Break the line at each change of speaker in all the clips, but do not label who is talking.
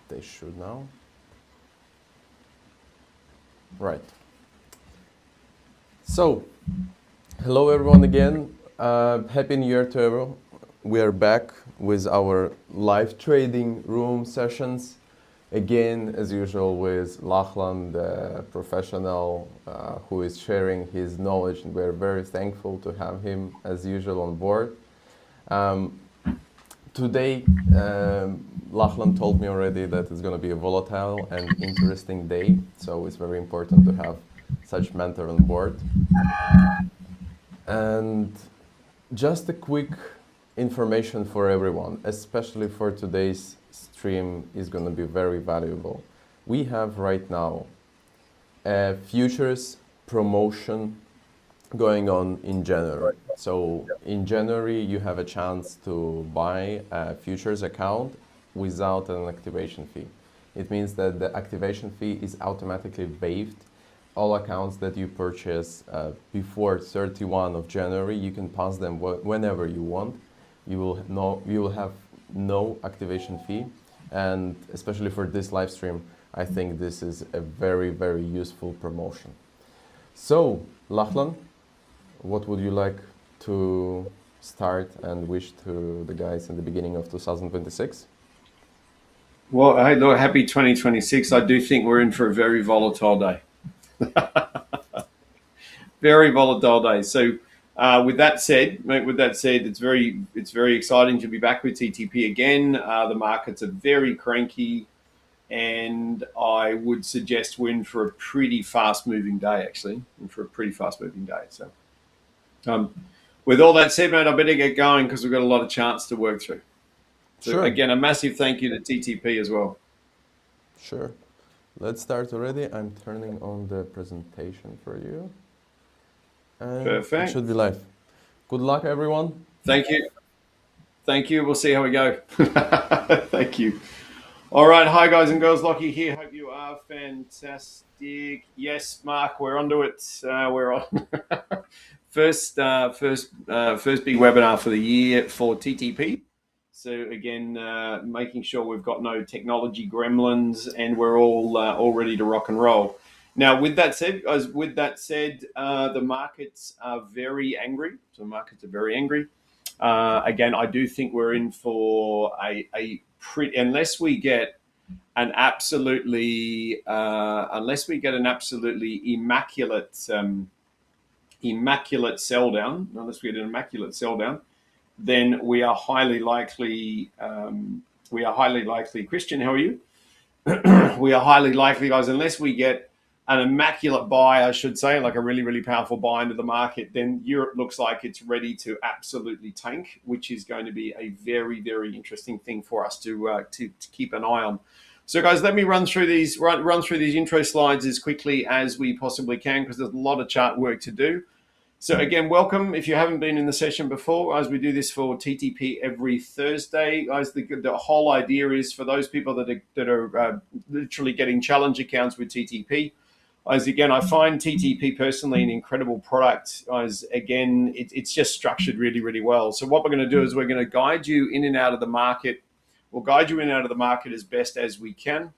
They should now. Right. So, hello everyone again. Happy New Year to everyone. We are back with our live trading room sessions. Again, as usual, with Lachlan, the professional who is sharing his knowledge, and we're very thankful to have him as usual on board. Today, Lachlan told me already that it's going to be a volatile and interesting day, so it's very important to have such mentor on board. And just a quick information for everyone, especially for today's stream, is going to be very valuable. We have right now a futures promotion going on in January. So in January, you have a chance to buy a futures account without an activation fee. It means that the activation fee is automatically waived. All accounts that you purchase before 31 of January, you can pass them whenever you want. You will have no activation fee. And especially for this live stream, I think this is a very, very useful promotion. So, Lachlan, what would you like to start and wish to the guys in the beginning of 2026?
Well, hey, look, happy 2026. I do think we're in for a very volatile day. Very volatile day. So, with that said, it's very exciting to be back with TTP again. The markets are very cranky, and I would suggest we're in for a pretty fast-moving day. Actually, So, with all that said, mate, I better get going because we've got a lot of charts to work through. So
Sure.
Again, a massive thank you to TTP as well.
Sure. Let's start already. I'm turning on the presentation for you. And
Perfect.
It should be live. Good luck, everyone.
Thank you. We'll see how we go. Thank you. All right. Hi, guys and girls. Lockie here. Hope you are fantastic. Yes, Mark, we're onto it. We're on first big webinar for the year for TTP. So again, making sure we've got no technology gremlins and we're all ready to rock and roll. Now, with that said, guys, the markets are very angry. Again, I do think we're in for a pretty, unless we get an absolutely immaculate sell down, then we are highly likely. Christian, how are you? We are highly likely, guys, unless we get an immaculate buy, I should say, like a really, really powerful buy into the market, then Europe looks like it's ready to absolutely tank, which is going to be a very, very interesting thing for us to keep an eye on. So, guys, let me run through these intro slides as quickly as we possibly can because there's a lot of chart work to do. So again, welcome. If you haven't been in the session before, guys, we do this for TTP every Thursday. Guys, the whole idea is for those people that are literally getting challenge accounts with TTP. Guys, again, I find TTP personally an incredible product. Guys, again, it's just structured really, really well. So what we're going to do is we're going to guide you in and out of the market. We'll guide you in and out of the market as best as we can.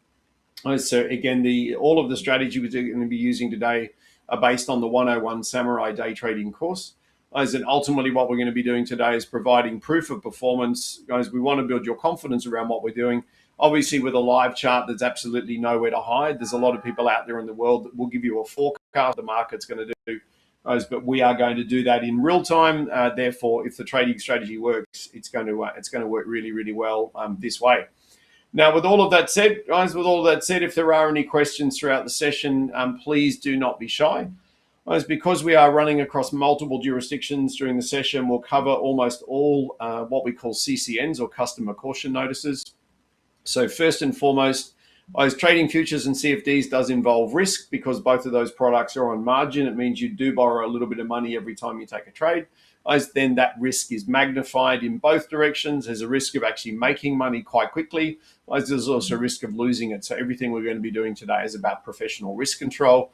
So again, all of the strategy we're going to be using today are based on the 101 Samurai Day Trading course. Guys, and ultimately what we're going to be doing today is providing proof of performance. Guys, we want to build your confidence around what we're doing. Obviously, with a live chart, there's absolutely nowhere to hide. There's a lot of people out there in the world that will give you a forecast the market's going to do. Guys, but we are going to do that in real time. Therefore, if the trading strategy works, it's going to work really, really well this way. Now, with all of that said, guys, if there are any questions throughout the session, please do not be shy. Guys, because we are running across multiple jurisdictions during the session, we'll cover almost all what we call CCNs or customer caution notices. So first and foremost, guys, trading futures and CFDs does involve risk because both of those products are on margin. It means you do borrow a little bit of money every time you take a trade. Guys, then that risk is magnified in both directions. There's a risk of actually making money quite quickly. Guys, there's also a risk of losing it. So everything we're going to be doing today is about professional risk control.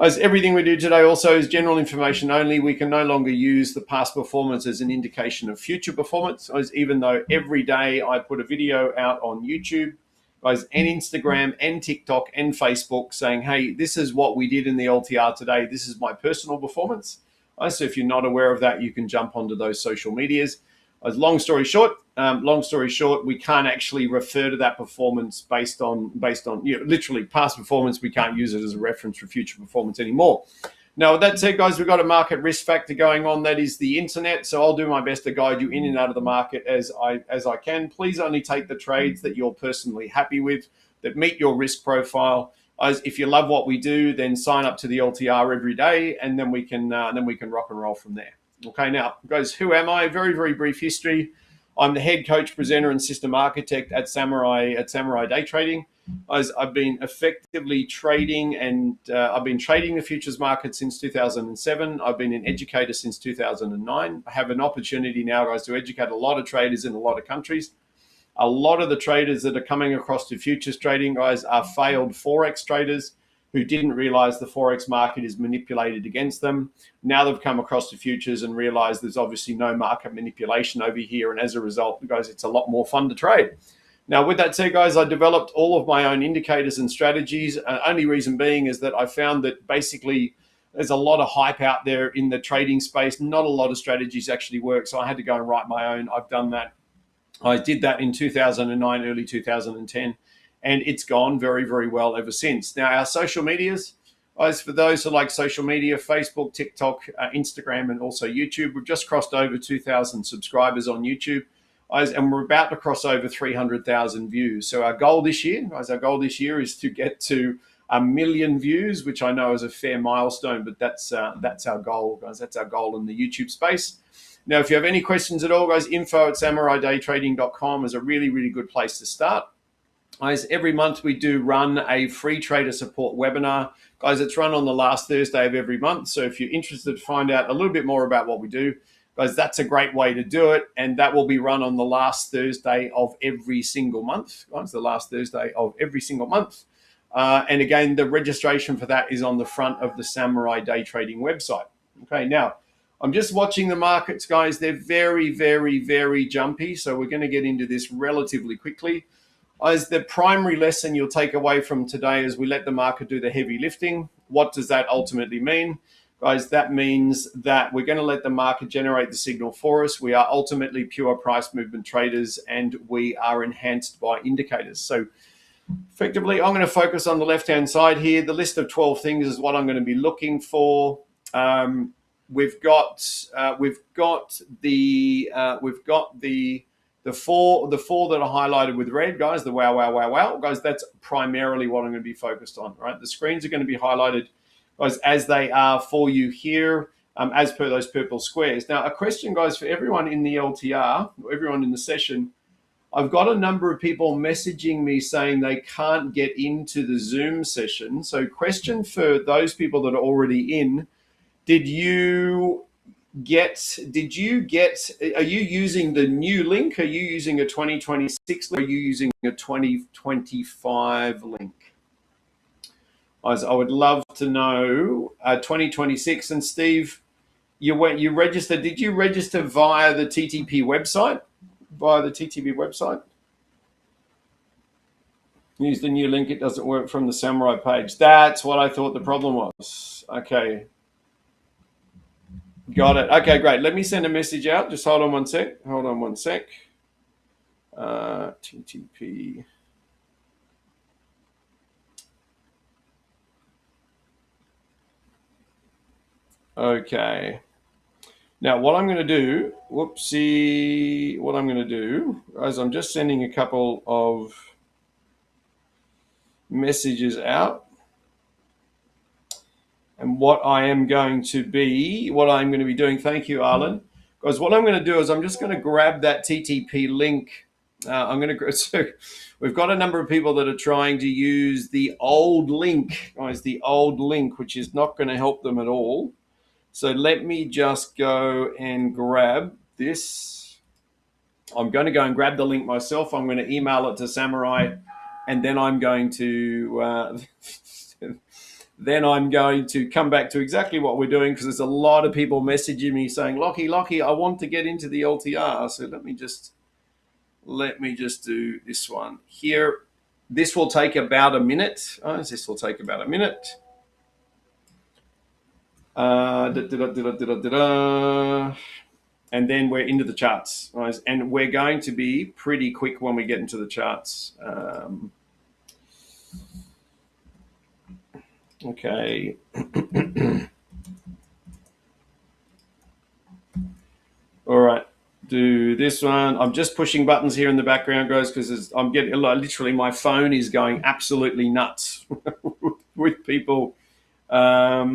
As everything we do today also is general information only. We can no longer use the past performance as an indication of future performance. As even though every day I put a video out on YouTube, guys, and Instagram and TikTok and Facebook saying, hey, this is what we did in the LTR today. This is my personal performance. So if you're not aware of that, you can jump onto those social medias. Long story short, we can't actually refer to that performance based on literally past performance. We can't use it as a reference for future performance anymore. Now, with that said, guys, we've got a market risk factor going on. That is the internet. So I'll do my best to guide you in and out of the market as I can. Please only take the trades that you're personally happy with, that meet your risk profile. If you love what we do, then sign up to the LTR every day, and then we can rock and roll from there. Okay, now, guys, who am I? Very, very brief history. I'm the head coach, presenter, and system architect at Samurai Day Trading. I've been effectively trading, and I've been trading the futures market since 2007. I've been an educator since 2009. I have an opportunity now, guys, to educate a lot of traders in a lot of countries. A lot of the traders that are coming across to futures trading, guys, are failed Forex traders who didn't realize the Forex market is manipulated against them. Now they've come across to futures and realized there's obviously no market manipulation over here. And as a result, guys, it's a lot more fun to trade. Now, with that said, guys, I developed all of my own indicators and strategies. Only reason being is that I found that basically there's a lot of hype out there in the trading space. Not a lot of strategies actually work. So I had to go and write my own. I've done that. I did that in 2009, early 2010. And it's gone very, very well ever since. Now, our social medias, guys, for those who like social media, Facebook, TikTok, Instagram, and also YouTube, we've just crossed over 2,000 subscribers on YouTube, guys, and we're about to cross over 300,000 views. So our goal this year, guys, is to get to 1 million views, which I know is a fair milestone, but that's our goal, guys. That's our goal in the YouTube space. Now, if you have any questions at all, guys, info@samurai-daytrading.com is a really, really good place to start. Guys, every month we do run a free trader support webinar. Guys, it's run on the last Thursday of every month. So if you're interested to find out a little bit more about what we do, guys, that's a great way to do it. And that will be run on the last Thursday of every single month. Guys, the last Thursday of every single month. And again, the registration for that is on the front of the Samurai Day Trading website. Okay, now, I'm just watching the markets, guys. They're very, very, very jumpy. So we're going to get into this relatively quickly. As the primary lesson you'll take away from today is we let the market do the heavy lifting. What does that ultimately mean? Guys, that means that we're going to let the market generate the signal for us. We are ultimately pure price movement traders, and we are enhanced by indicators. So effectively, I'm going to focus on the left-hand side here. The list of 12 things is what I'm going to be looking for. We've got the four that are highlighted with red, guys, the wow, guys, that's primarily what I'm going to be focused on, right? The screens are going to be highlighted, guys, as they are for you here, as per those purple squares. Now, a question, guys, for everyone in the LTR, or everyone in the session, I've got a number of people messaging me saying they can't get into the Zoom session. So question for those people that are already in, are you using the new link? Are you using a 2026 link? Are you using a 2025 link? Guys, I would love to know 2026. And Steve, you registered. Did you register via the TTP website? Use the new link. It doesn't work from the Samurai page. That's what I thought the problem was. Okay. Got it. Okay, great. Let me send a message out. Just hold on one sec. TTP. Okay. Now, what I'm going to do, is I'm just sending a couple of messages out. And what I'm going to be doing, thank you, Arlen. Guys, what I'm going to do is I'm just going to grab that TTP link. So we've got a number of people that are trying to use the old link, guys, which is not going to help them at all. So let me just go and grab this. I'm going to go and grab the link myself. I'm going to email it to Samurai, and then I'm going to come back to exactly what we're doing, because there's a lot of people messaging me saying, Lockie, I want to get into the LTR. So let me just do this one here. This will take about a minute. This will take about a minute. And then we're into the charts, right? And we're going to be pretty quick when we get into the charts. Okay. All right. Do this one. I'm just pushing buttons here in the background, guys, because I'm getting literally my phone is going absolutely nuts with people. Now,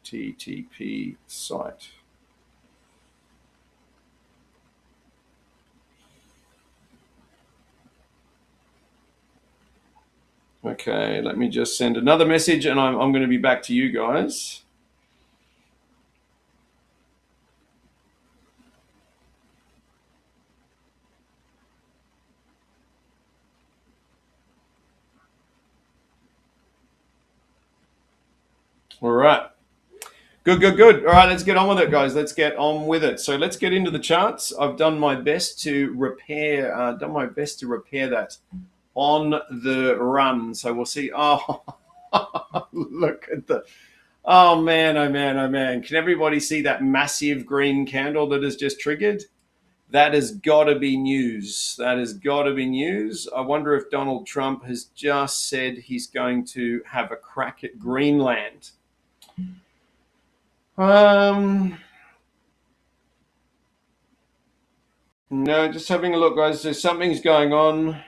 TTP site. Okay, let me just send another message, and I'm going to be back to you guys. All right. Good. All right, let's get on with it, guys. Let's get on with it. So let's get into the charts. I've done my best to repair. That on the run. So we'll see. Oh, look at the. Oh man. Can everybody see that massive green candle that has just triggered? That has got to be news. I wonder if Donald Trump has just said he's going to have a crack at Greenland. No, just having a look, guys. So something's going on.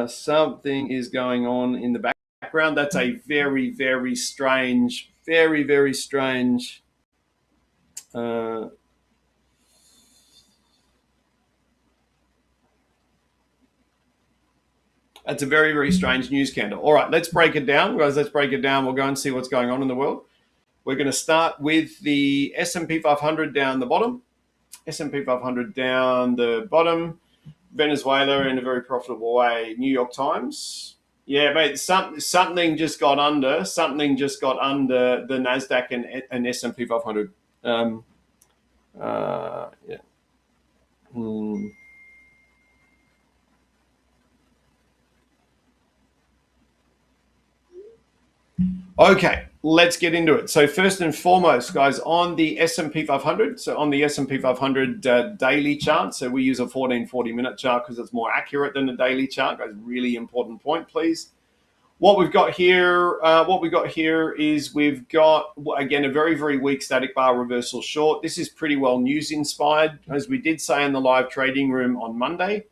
Something is going on in the background. That's a very, very strange, very strange. That's a very, very strange news candle. All right, let's break it down, guys. Let's break it down. We'll go and see what's going on in the world. We're going to start with the S&P 500 down the bottom. S&P 500 down the bottom. Venezuela in a very profitable way. New York Times. Yeah, mate, something just got under the NASDAQ and S&P 500. Yeah. Okay, let's get into it. So first and foremost, guys, on the S&P 500, daily chart, so we use a 1440-minute chart because it's more accurate than the daily chart. Guys, really important point, please. What we've got here is we've got, again, a very, very weak static bar reversal short. This is pretty well news inspired, as we did say in the live trading room on Monday.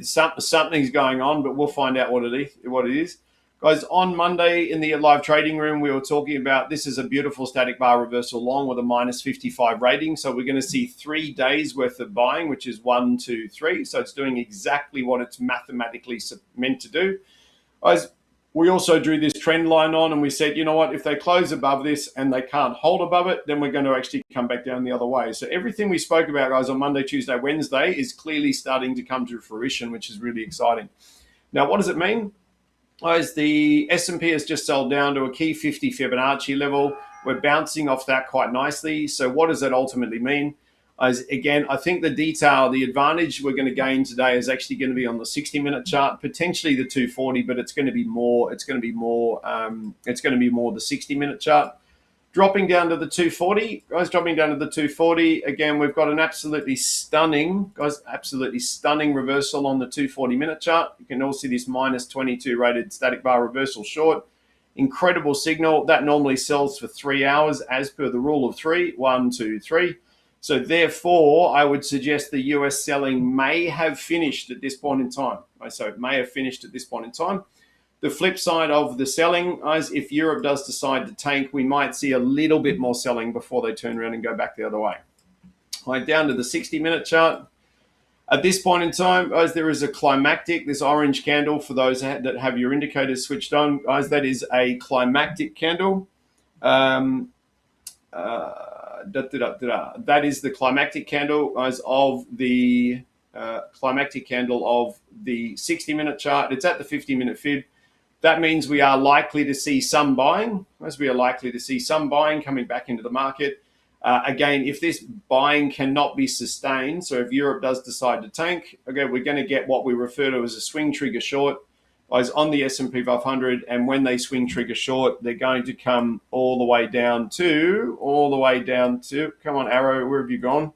Something's going on, but we'll find out what it is. Guys, on Monday in the live trading room, we were talking about this is a beautiful static bar reversal long with a minus 55 rating. So we're going to see 3 days worth of buying, which is 1, 2, 3. So it's doing exactly what it's mathematically meant to do. Guys, we also drew this trend line on and we said, you know what, if they close above this and they can't hold above it, then we're going to actually come back down the other way. So everything we spoke about, guys, on Monday, Tuesday, Wednesday is clearly starting to come to fruition, which is really exciting. Now, what does it mean? Guys, the S&P has just sold down to a key 50 Fibonacci level. We're bouncing off that quite nicely. So what does that ultimately mean? Again, I think the advantage we're going to gain today is actually going to be on the 60-minute chart, potentially the 240, but it's going to be more the 60-minute chart. Dropping down to the 240, guys, Again, we've got an absolutely stunning reversal on the 240-minute chart. You can all see this minus 22 rated static bar reversal short. Incredible signal. That normally sells for 3 hours as per the rule of 3. 1, 2, 3. So therefore, I would suggest the US selling may have finished at this point in time. So it may have finished at this point in time. The flip side of the selling, guys, if Europe does decide to tank, we might see a little bit more selling before they turn around and go back the other way. All right, down to the 60-minute chart. At this point in time, guys, there is a climactic, this orange candle for those that have your indicators switched on. Guys, that is a climactic candle. That is the climactic candle, guys, of the 60-minute chart. It's at the 50-minute fib. That means we are likely to see some buying, coming back into the market. Again, if this buying cannot be sustained, so if Europe does decide to tank, okay, we're going to get what we refer to as a swing trigger short on the S&P 500, and when they swing trigger short, they're going to come all the way down to, come on, arrow, where have you gone?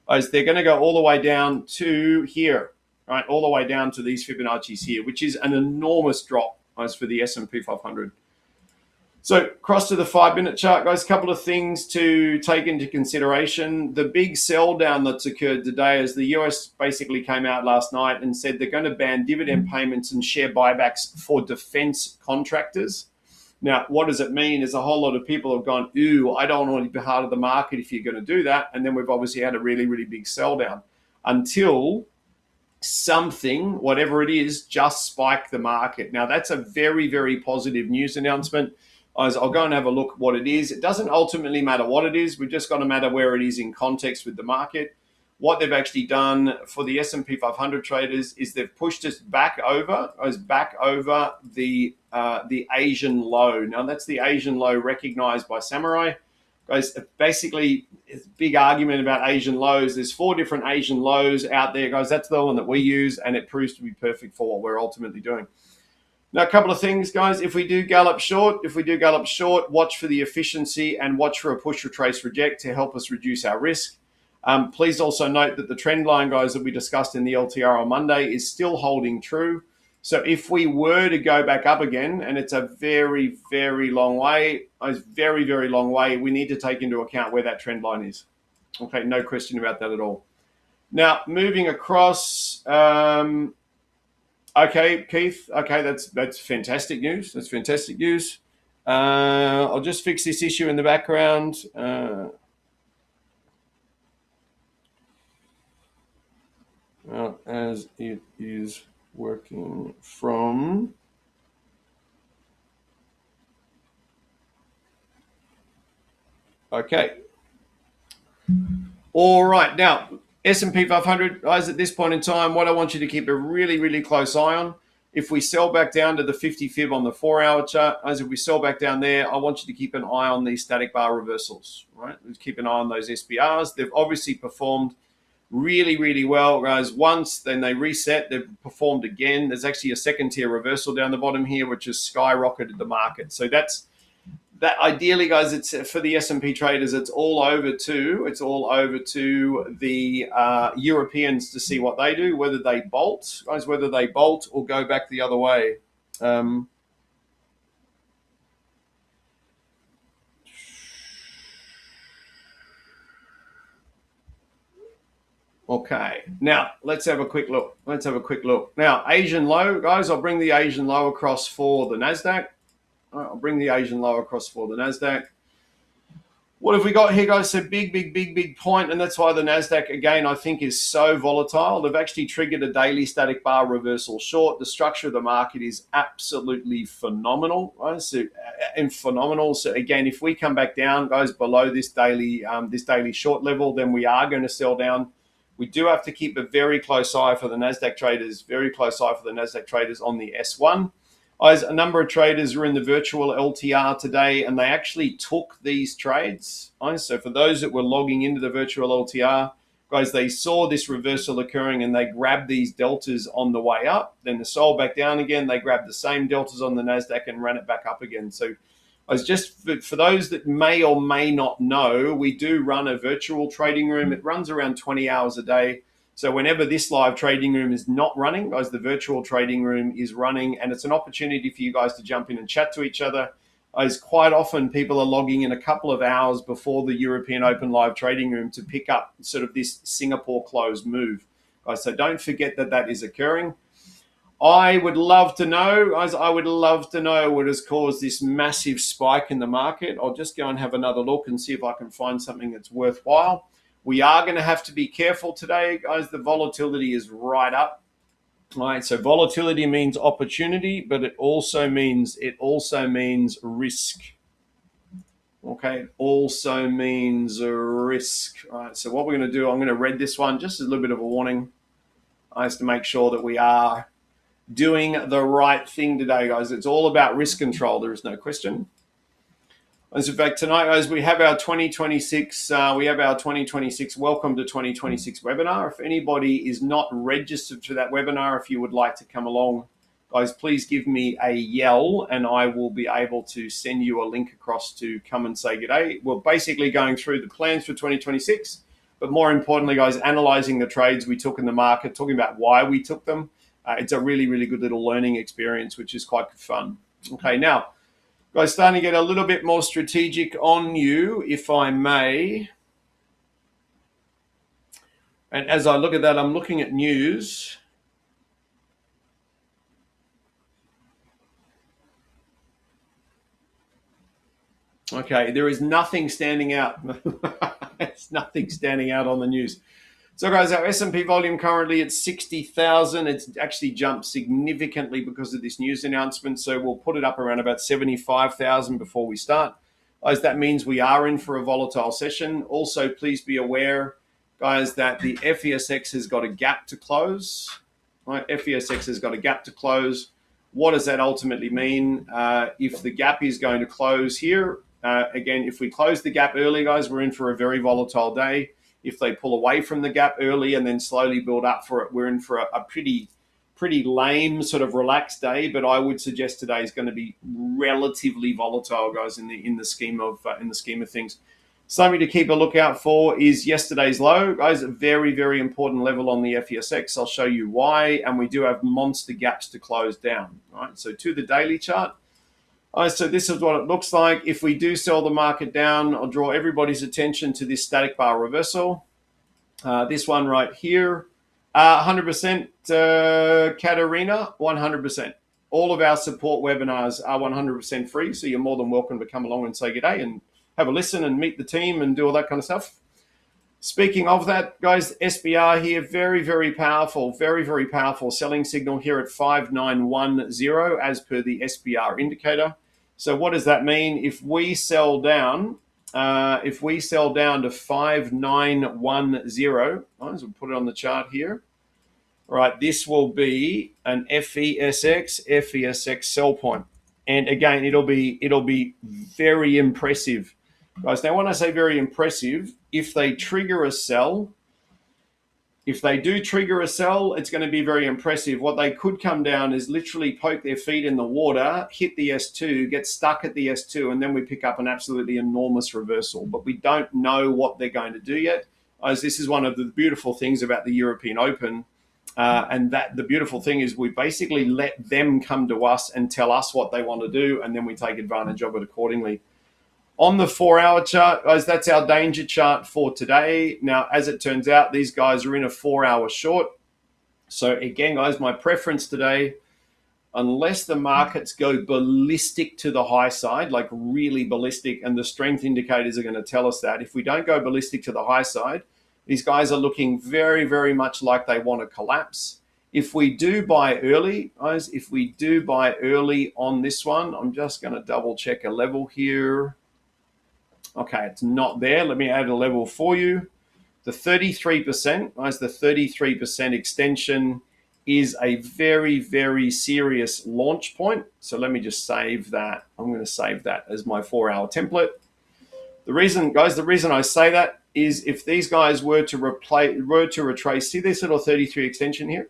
They're going to go all the way down to here, right, all the way down to these Fibonacci's here, which is an enormous drop for the S&P 500. So cross to the 5-minute chart, guys. A couple of things to take into consideration. The big sell down that's occurred today is the US basically came out last night and said they're going to ban dividend payments and share buybacks for defense contractors. Now, what does it mean? Is a whole lot of people have gone, ooh, I don't want to be part of the market if you're going to do that. And then we've obviously had a really, really big sell down until something, whatever it is, just spike the market. Now, that's a very, very positive news announcement. I'll go and have a look at what it is. It doesn't ultimately matter what it is. We've just got to matter where it is in context with the market. What they've actually done for the S&P 500 traders is they've pushed us back over the Asian low. Now, that's the Asian low recognized by Samurai. Guys, basically, it's a big argument about Asian lows. There's 4 different Asian lows out there, guys. That's the one that we use, and it proves to be perfect for what we're ultimately doing. Now, a couple of things, guys. If we do gallop short, watch for the efficiency and watch for a push, retrace, reject to help us reduce our risk. Please also note that the trend line, guys, that we discussed in the LTR on Monday is still holding true. So if we were to go back up again, and it's a very, very long way, we need to take into account where that trend line is. Okay, no question about that at all. Now, moving across... Okay, Keith. Okay, that's fantastic news. That's fantastic news. I'll just fix this issue in the background. As it is working from... Okay. All right. Now, S&P 500, guys, at this point in time, what I want you to keep a really, really close eye on, if we sell back down to the 50 fib on the 4-hour chart, as if we sell back down there, I want you to keep an eye on these static bar reversals, right? Let's keep an eye on those SBRs. They've obviously performed really, really well, guys. Once, then they reset, they've performed again. There's actually a second tier reversal down the bottom here, which has skyrocketed the market. So that's... that ideally, guys, it's for the S&P traders, it's all over to the Europeans to see what they do, whether they bolt, guys, or go back the other way. Okay, now let's have a quick look. Now, Asian low, guys, I'll bring the Asian low across for the NASDAQ. I'll bring the Asian low across for the NASDAQ. What have we got here, guys? So big point, and that's why the NASDAQ, again, I think is so volatile. They've actually triggered a daily static bar reversal short. The structure of the market is absolutely phenomenal, right? So again, if we come back down, guys, below this daily short level, then we are going to sell down. We do have to keep a very close eye for the NASDAQ traders, on the S1. Guys, a number of traders were in the virtual LTR today, and they actually took these trades. So for those that were logging into the virtual LTR, guys, they saw this reversal occurring and they grabbed these deltas on the way up. Then the sold back down again. They grabbed the same deltas on the NASDAQ and ran it back up again. So for those that may or may not know, we do run a virtual trading room. It runs around 20 hours a day. So whenever this live trading room is not running, guys, the virtual trading room is running, and it's an opportunity for you guys to jump in and chat to each other. As quite often people are logging in a couple of hours before the European Open live trading room to pick up sort of this Singapore close move. Guys, so don't forget that is occurring. I would love to know, guys, what has caused this massive spike in the market. I'll just go and have another look and see if I can find something that's worthwhile. We are going to have to be careful today, guys. The volatility is right up. All right, so volatility means opportunity, but it also means risk. Okay, it also means risk. All right, so what we're going to do, I'm going to read this one just as a little bit of a warning, guys, to make sure that we are doing the right thing today, guys. It's all about risk control. There is no question. As in fact, tonight, guys, we have our 2026. We have our 2026 Welcome to 2026 webinar. If anybody is not registered for that webinar, if you would like to come along, guys, please give me a yell, and I will be able to send you a link across to come and say good day. We're basically going through the plans for 2026, but more importantly, guys, analyzing the trades we took in the market, talking about why we took them. It's a really, really good little learning experience, which is quite fun. Okay, now, guys, starting to get a little bit more strategic on you, if I may. And as I look at that, I'm looking at news. Okay, there is nothing standing out. It's nothing standing out on the news. So, guys, our S&P volume currently at 60,000. It's actually jumped significantly because of this news announcement. So we'll put it up around about 75,000 before we start. Guys, that means we are in for a volatile session. Also, please be aware, guys, that the FESX has got a gap to close. Right? FESX has got a gap to close. What does that ultimately mean? If the gap is going to close here, again, if we close the gap early, guys, we're in for a very volatile day. If they pull away from the gap early and then slowly build up for it, we're in for a pretty lame sort of relaxed day. But I would suggest today is going to be relatively volatile, guys, in the scheme of things. Something to keep a lookout for is yesterday's low, guys. A very, very important level on the FESX. I'll show you why, and we do have monster gaps to close down. Right, so to the daily chart. So this is what it looks like. If we do sell the market down, I'll draw everybody's attention to this static bar reversal. This one right here, 100% Katarina, 100%. All of our support webinars are 100% free, so you're more than welcome to come along and say good day and have a listen and meet the team and do all that kind of stuff. Speaking of that, guys, SBR here, very, very powerful selling signal here at 5910 as per the SBR indicator. So what does that mean? If we sell down to 5910, we'll put it on the chart here. All right, this will be an FESX sell point. And again, it'll be very impressive. Guys, now when I say very impressive, if they trigger a sell, if they do trigger a sell, it's going to be very impressive. What they could come down is literally poke their feet in the water, hit the S2, get stuck at the S2, and then we pick up an absolutely enormous reversal. But we don't know what they're going to do yet. As this is one of the beautiful things about the European Open. And that the beautiful thing is we basically let them come to us and tell us what they want to do, and then we take advantage of it accordingly. On the 4-hour chart, guys, that's our danger chart for today. Now, as it turns out, these guys are in a 4-hour short. So again, guys, my preference today, unless the markets go ballistic to the high side, like really ballistic, and the strength indicators are going to tell us that. If we don't go ballistic to the high side, these guys are looking very, very much like they want to collapse. If we do buy early, guys, if we do buy early on this one, I'm just going to double check a level here. Okay, it's not there. Let me add a level for you. The 33%, guys, the 33% extension is a very, very serious launch point. So let me just save that. I'm going to save that as my 4-hour template. The reason, guys, I say that is if these guys were to retrace, see this little 33 extension here?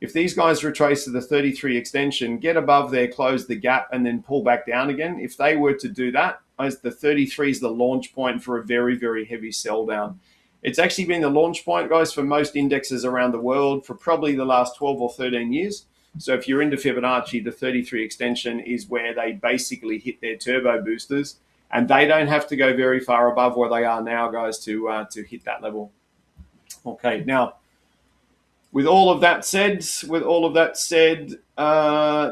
If these guys retrace to the 33 extension, get above there, close the gap, and then pull back down again, if they were to do that, as the 33 is the launch point for a very, very heavy sell down. It's actually been the launch point, guys, for most indexes around the world for probably the last 12 or 13 years. So if you're into Fibonacci, the 33 extension is where they basically hit their turbo boosters, and they don't have to go very far above where they are now, guys, to hit that level. Okay, now, with all of that said,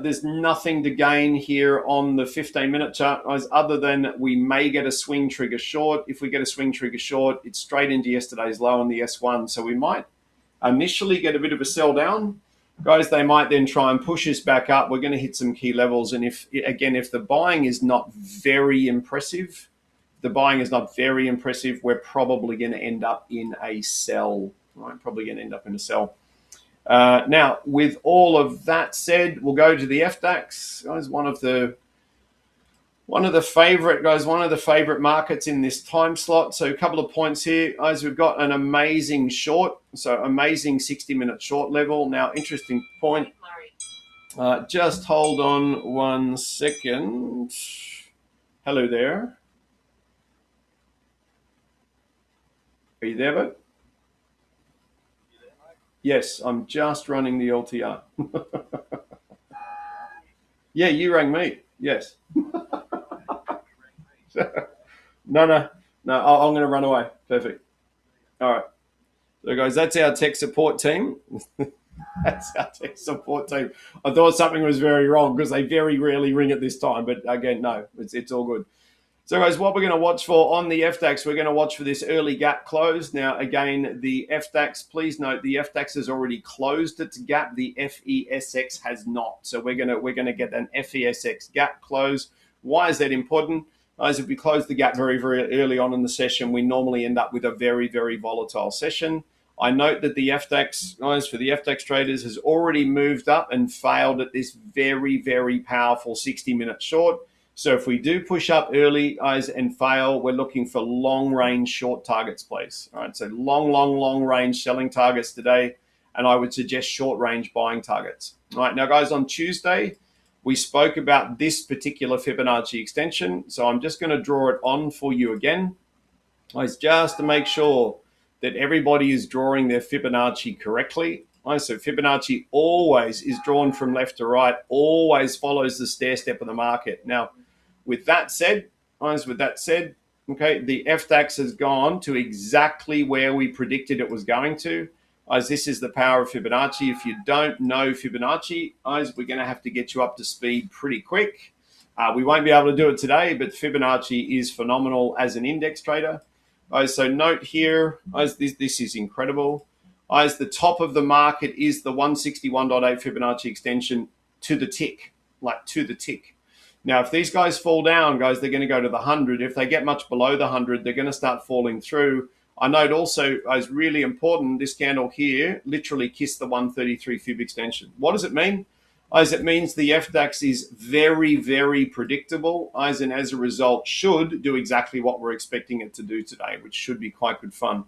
there's nothing to gain here on the 15-minute chart, guys, other than we may get a swing trigger short. If we get a swing trigger short, it's straight into yesterday's low on the S1. So we might initially get a bit of a sell down. Guys, they might then try and push us back up. We're going to hit some key levels. And if the buying is not very impressive, we're probably going to end up in a sell. Right? Probably going to end up in a sell. Now, with all of that said, we'll go to the FDAX. Guys, one of the One of the favorite markets in this time slot. So a couple of points here, guys. We've got an amazing short, so amazing 60-minute short level. Now, interesting point. Just hold on 1 second. Hello there. Are you there, bud? Yes, I'm just running the LTR. Yeah, you rang me. Yes. No. I'm going to run away. Perfect. All right. So, guys, that's our tech support team. That's our tech support team. I thought something was very wrong because they very rarely ring at this time. But again, no, it's all good. So, guys, what we're going to watch for on the FDAX, we're going to watch for this early gap close. Now, again, the FDAX, please note the FDAX has already closed its gap. The FESX has not. So we're going to get an FESX gap close. Why is that important? Guys, if we close the gap very, very early on in the session, we normally end up with a very, very volatile session. I note that the FDAX, guys, for the FDAX traders, has already moved up and failed at this very, very powerful 60-minute short. So if we do push up early, guys, and fail, we're looking for long-range short targets, please. All right, so long-range selling targets today, and I would suggest short-range buying targets. All right, now, guys, on Tuesday, we spoke about this particular Fibonacci extension, so I'm just going to draw it on for you again, guys, just to make sure that everybody is drawing their Fibonacci correctly. So Fibonacci always is drawn from left to right, always follows the stair step of the market. Now, with that said, okay, the FDAX has gone to exactly where we predicted it was going to. Guys, this is the power of Fibonacci. If you don't know Fibonacci, guys, we're going to have to get you up to speed pretty quick. We won't be able to do it today, but Fibonacci is phenomenal as an index trader. So note here, this is incredible. The top of the market is the 161.8 Fibonacci extension to the tick, Now, if these guys fall down, guys, they're going to go to the 100. If they get much below the 100, they're going to start falling through. I note also, is really important, this candle here literally kissed the 133 Fib extension. What does it mean? It means the FDAX is very, very predictable, and as a result should do exactly what we're expecting it to do today, which should be quite good fun.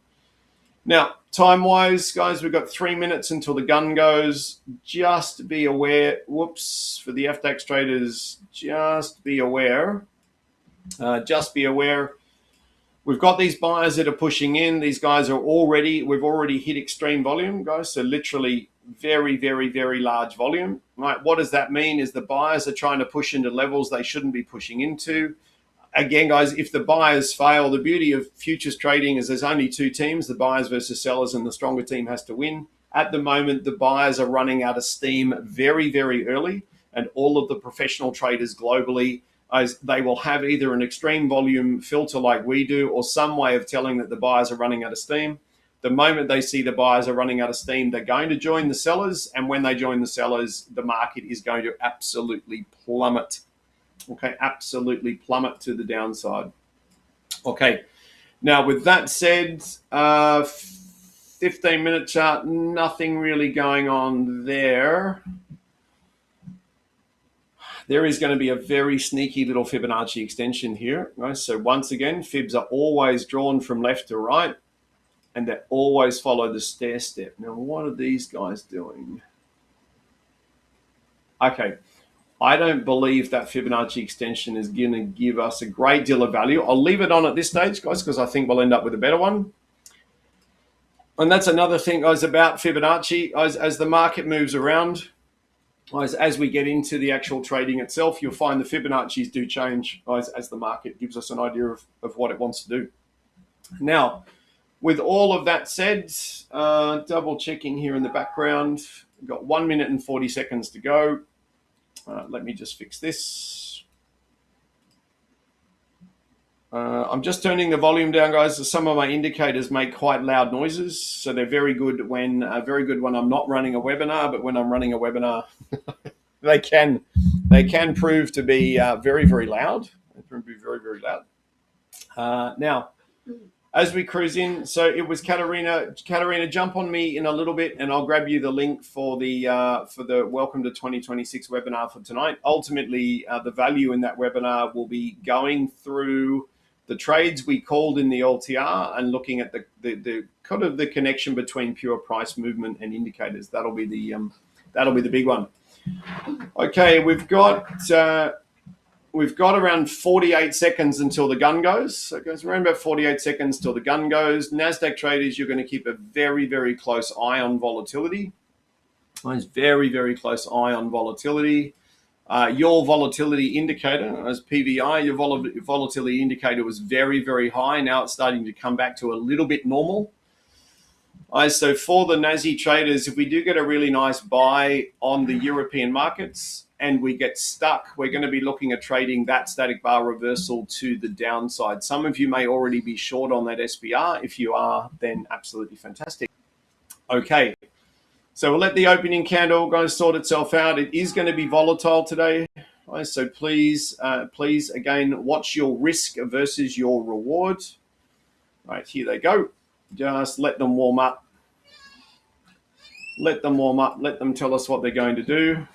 Now, time-wise, guys, we've got 3 minutes until the gun goes. Just be aware, for the FDAX traders, just be aware. We've got these buyers that are pushing in. These guys we've already hit extreme volume, guys. So literally very, very, very large volume, right? What does that mean is the buyers are trying to push into levels they shouldn't be pushing into. Again, guys, if the buyers fail, the beauty of futures trading is there's only two teams, the buyers versus sellers, and the stronger team has to win. At the moment, the buyers are running out of steam very, very early, and all of the professional traders globally, they will have either an extreme volume filter like we do or some way of telling that the buyers are running out of steam. The moment they see the buyers are running out of steam, they're going to join the sellers, and when they join the sellers, the market is going to absolutely plummet. Okay, absolutely plummet to the downside. Okay, now with that said, 15-minute chart, nothing really going on there. There is going to be a very sneaky little Fibonacci extension here. Right? So once again, Fibs are always drawn from left to right, and they always follow the stair step. Now, what are these guys doing? Okay. I don't believe that Fibonacci extension is going to give us a great deal of value. I'll leave it on at this stage, guys, because I think we'll end up with a better one. And that's another thing, guys, about Fibonacci. As the market moves around, as we get into the actual trading itself, you'll find the Fibonacci's do change, guys, as the market gives us an idea of what it wants to do. Now, with all of that said, double checking here in the background. We've got 1 minute and 40 seconds to go. Let me just fix this. I'm just turning the volume down, guys. Some of my indicators make quite loud noises, so they're very good when I'm not running a webinar. But when I'm running a webinar, they can prove to be very, very loud. They can be very, very loud. Now, as we cruise in, so it was Katarina. Katarina, jump on me in a little bit, and I'll grab you the link for the Welcome to 2026 webinar for tonight. Ultimately, the value in that webinar will be going through the trades we called in the LTR and looking at the kind of the connection between pure price movement and indicators. That'll be the big one. Okay, we've got around 48 seconds until the gun goes. So it goes around about 48 seconds till the gun goes. NASDAQ traders, you're going to keep a very, very close eye on volatility. Very, very close eye on volatility. Your volatility indicator, as PVI, your volatility indicator was very, very high. Now it's starting to come back to a little bit normal. So for the Nazi traders, if we do get a really nice buy on the European markets, and we get stuck, we're going to be looking at trading that static bar reversal to the downside. Some of you may already be short on that SPR. If you are, then absolutely fantastic. Okay, so we'll let the opening candle go sort itself out. It is going to be volatile today. So please, again, watch your risk versus your reward. Right, here they go. Just let them warm up. Let them warm up. Let them tell us what they're going to do.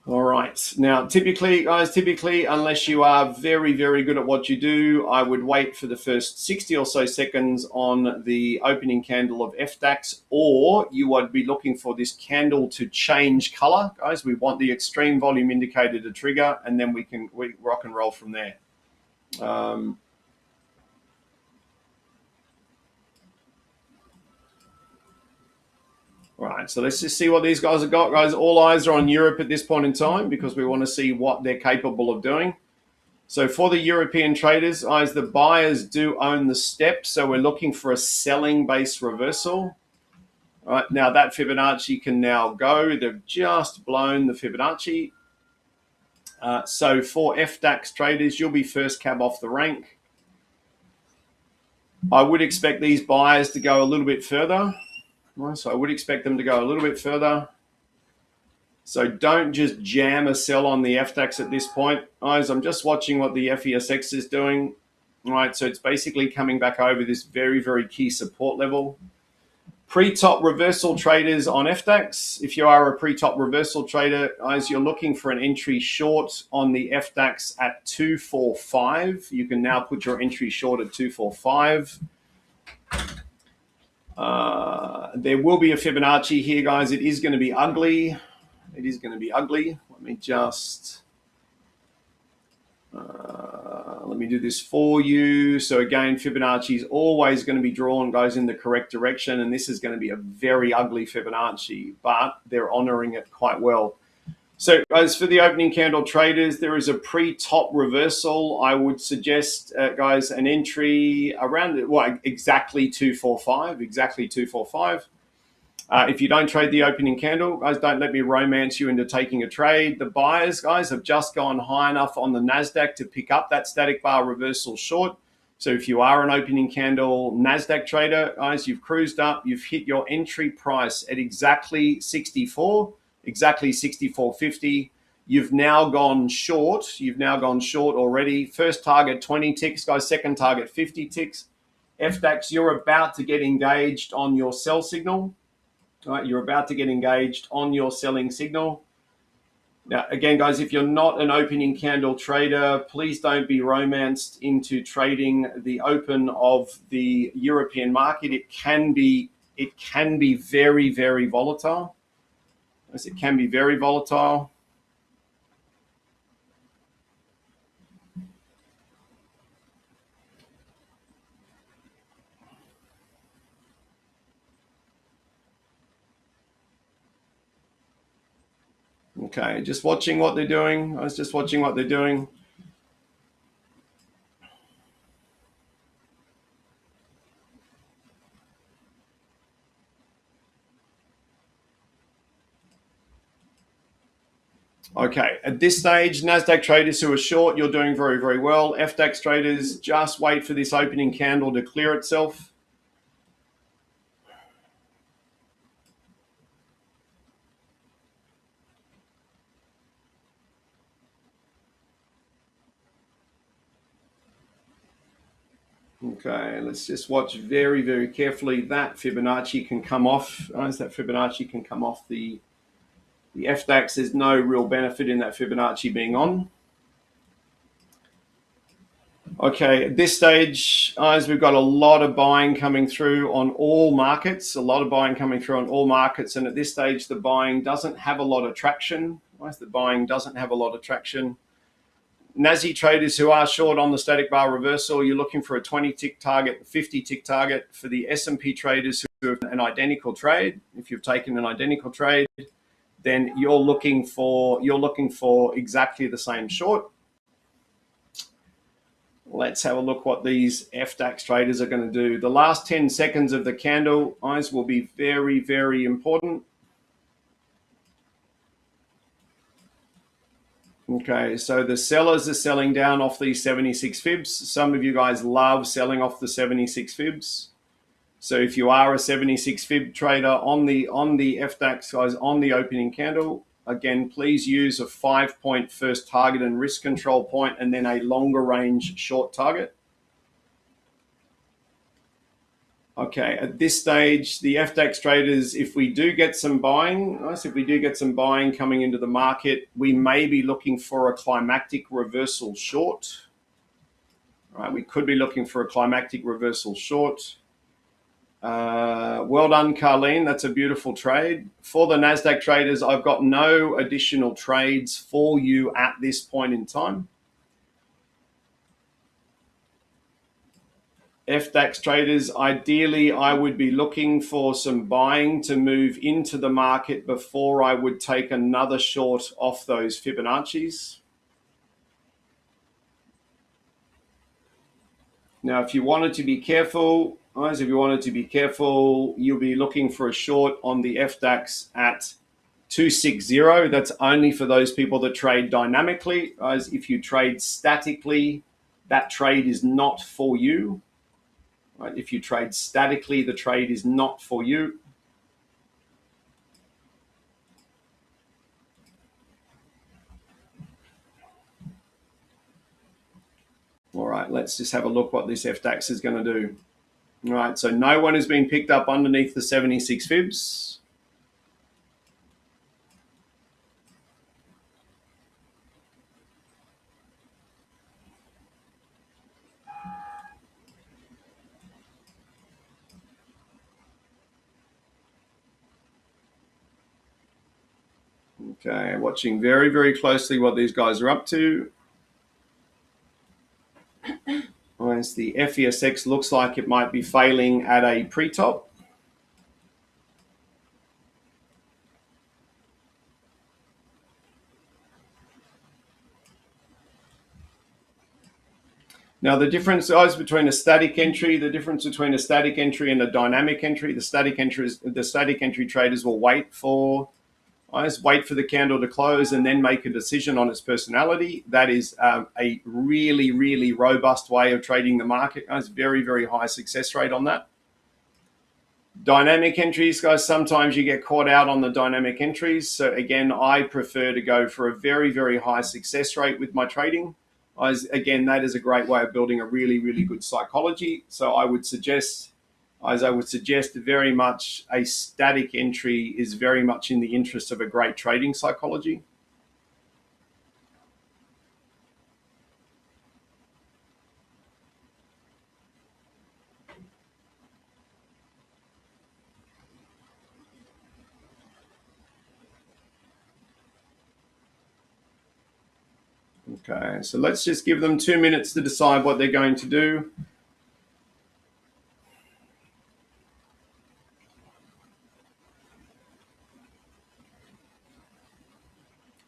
All right. Now, typically, guys, unless you are very, very good at what you do, I would wait for the first 60 or so seconds on the opening candle of FDAX, or you would be looking for this candle to change color. Guys, we want the extreme volume indicator to trigger, and then we rock and roll from there. Right, so let's just see what these guys have got, guys. All eyes are on Europe at this point in time because we want to see what they're capable of doing. So for the European traders, guys, the buyers do own the step, so we're looking for a selling base reversal. All right, now that Fibonacci can now go. They've just blown the Fibonacci. So for FDAX traders, you'll be first cab off the rank. I would expect these buyers to go a little bit further. So I would expect them to go a little bit further. So don't just jam a sell on the FDAX at this point. Guys, I'm just watching what the FESX is doing. All right, so it's basically coming back over this very, very key support level. Pre-top reversal traders on FDAX. If you are a pre-top reversal trader, guys, you're looking for an entry short on the FDAX at 245. You can now put your entry short at 245. There will be a Fibonacci here, guys. It is going to be ugly. It is going to be ugly. Let me just let me do this for you. So again, Fibonacci is always going to be drawn, guys, in the correct direction, and this is going to be a very ugly Fibonacci, but they're honoring it quite well. So, guys, for the opening candle traders, there is a pre-top reversal. I would suggest, guys, an entry around exactly 245. Exactly 245. If you don't trade the opening candle, guys, don't let me romance you into taking a trade. The buyers, guys, have just gone high enough on the NASDAQ to pick up that static bar reversal short. So if you are an opening candle NASDAQ trader, guys, you've cruised up. You've hit your entry price at exactly 64. Exactly 64.50. You've now gone short. You've now gone short already. First target 20 ticks, guys. Second target 50 ticks. FDAX, you're about to get engaged on your sell signal. All right, you're about to get engaged on your selling signal. Now, again, guys, if you're not an opening candle trader, please don't be romanced into trading the open of the European market. It can be very, very volatile. It can be very volatile. Okay, just watching what they're doing. I was just watching what they're doing. Okay, at this stage, NASDAQ traders who are short, you're doing very, very well. FDAX traders, just wait for this opening candle to clear itself. Okay, let's just watch very, very carefully. That Fibonacci can come off. As that Fibonacci can come off the FDAX, there's no real benefit in that Fibonacci being on. Okay, at this stage, guys, we've got a lot of buying coming through on all markets, and at this stage, the buying doesn't have a lot of traction. The buying doesn't have a lot of traction. Nazi traders who are short on the static bar reversal, you're looking for a 20-tick target, 50-tick target. For the S&P traders who have an identical trade, if you've taken an identical trade, then you're looking for exactly the same short. Let's have a look what these FDAX traders are going to do. The last 10 seconds of the candle, guys, will be very, very important. Okay, so the sellers are selling down off these 76 fibs. Some of you guys love selling off the 76 fibs. So if you are a 76 fib trader on the FDAX, guys, on the opening candle, again, please use a 5-point first target and risk control point, and then a longer range short target. Okay, at this stage, the FDAX traders, if we do get some buying coming into the market, we may be looking for a climactic reversal short. All right, we could be looking for a climactic reversal short. Well done, Carlene. That's a beautiful trade. For the NASDAQ traders, I've got no additional trades for you at this point in time. FDAX traders, ideally, I would be looking for some buying to move into the market before I would take another short off those Fibonacci's. Now, if you wanted to be careful, guys, you'll be looking for a short on the FDAX at 260. That's only for those people that trade dynamically. Guys, if you trade statically, that trade is not for you. Right? If you trade statically, the trade is not for you. All right, let's just have a look what this FDAX is going to do. All right, so no one has been picked up underneath the 76 fibs. Okay, watching very, very closely what these guys are up to. As the FESX looks like it might be failing at a pre-top. Now, the difference between a static entry, and a dynamic entry. The static entry traders will wait for the candle to close and then make a decision on its personality. That is a really, really robust way of trading the market. Guys, very, very high success rate on that. Dynamic entries, guys, sometimes you get caught out on the dynamic entries. So again, I prefer to go for a very, very high success rate with my trading. Again, that is a great way of building a really, really good psychology. So I would suggest very much a static entry is very much in the interest of a great trading psychology. Okay, so let's just give them 2 minutes to decide what they're going to do.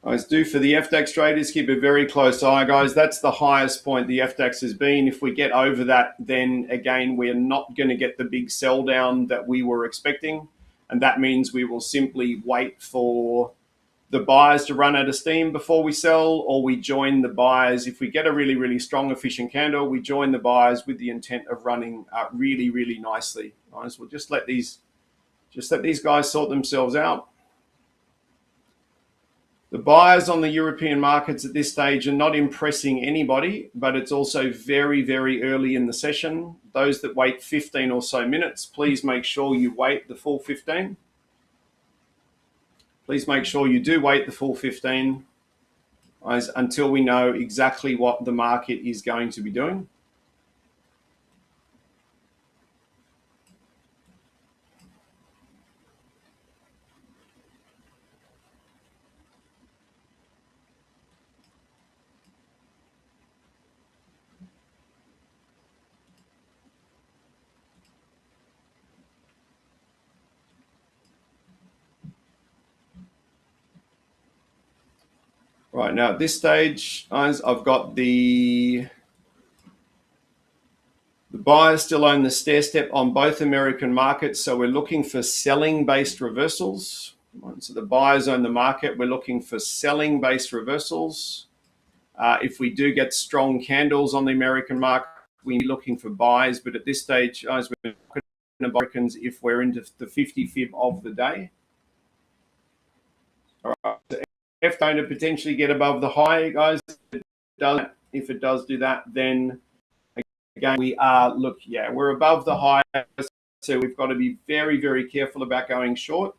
Guys, do for the FDAX traders, keep a very close eye, guys. That's the highest point the FDAX has been. If we get over that, then again, we're not going to get the big sell down that we were expecting. And that means we will simply wait for the buyers to run out of steam before we sell, or we join the buyers. If we get a really, really strong, efficient candle, we join the buyers with the intent of running really, really nicely. Guys, we'll just let these guys sort themselves out. The buyers on the European markets at this stage are not impressing anybody, but it's also very, very early in the session. Those that wait 15 or so minutes, please make sure you wait the full 15. Please make sure you do wait the full 15 until we know exactly what the market is going to be doing. Right now, at this stage, guys, I've got the buyers still own the stair step on both American markets, so we're looking for selling-based reversals. So the buyers own the market. We're looking for selling-based reversals. If we do get strong candles on the American market, we're looking for buys. But at this stage, guys, we're looking at Americans if we're into the 50 fib of the day. All right. So if going to potentially get above the high, guys, if it does do that, then again we are we're above the high, so we've got to be very, very careful about going short.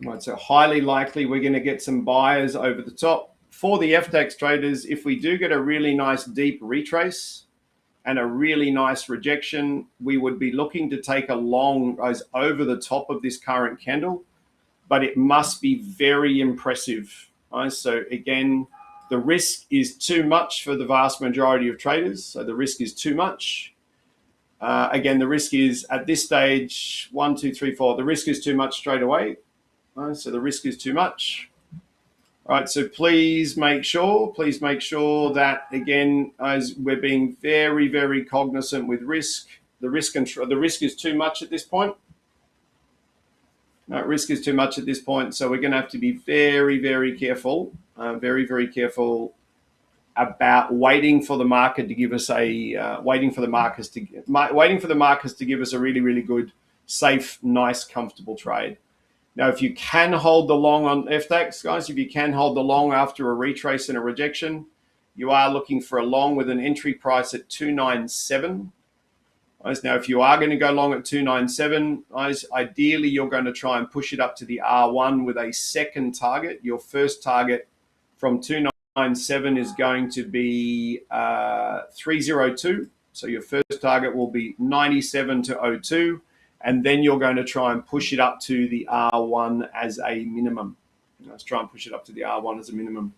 Right, so highly likely we're going to get some buyers over the top. For the FDAX traders, if we do get a really nice deep retrace and a really nice rejection, we would be looking to take a long over the top of this current candle, but it must be very impressive. Right? So again, the risk is too much for the vast majority of traders. So the risk is too much. Again, the risk is at this stage, 1, 2, 3, 4. The risk is too much straight away. Right? So the risk is too much. All right, so please make sure that, again, as we're being very, very cognizant with risk. The risk is too much at this point. No, risk is too much at this point, so we're going to have to be very, very careful, very, very careful about waiting for the market to give us waiting for the markets to give us a really, really good, safe, nice, comfortable trade. Now, if you can hold the long on FDAX, guys, if you can hold the long after a retrace and a rejection, you are looking for a long with an entry price at 297. Guys, now, if you are going to go long at 297, guys, ideally you're going to try and push it up to the R1 with a second target. Your first target from 297 is going to be 302. So your first target will be 97 to 02. And then you're going to try and push it up to the R1 as a minimum. Let's try and push it up to the R1 as a minimum.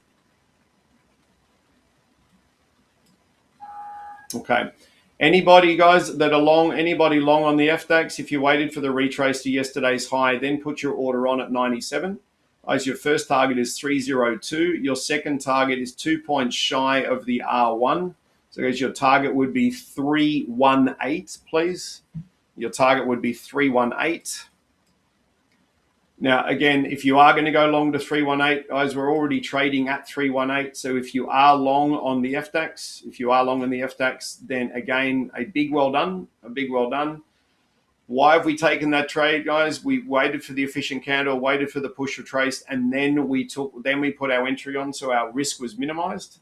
Okay. Anybody, guys, that are long, anybody long on the FDAX, if you waited for the retrace to yesterday's high, then put your order on at 97. As your first target is 302. Your second target is 2 points shy of the R1. So as your target would be 318, please. Your target would be 318. Now, again, if you are going to go long to 318, guys, we're already trading at 318. So if you are long on the FDAX, then again, a big well done. Why have we taken that trade, guys? We waited for the efficient candle, waited for the push retrace, and then we put our entry on, so our risk was minimized.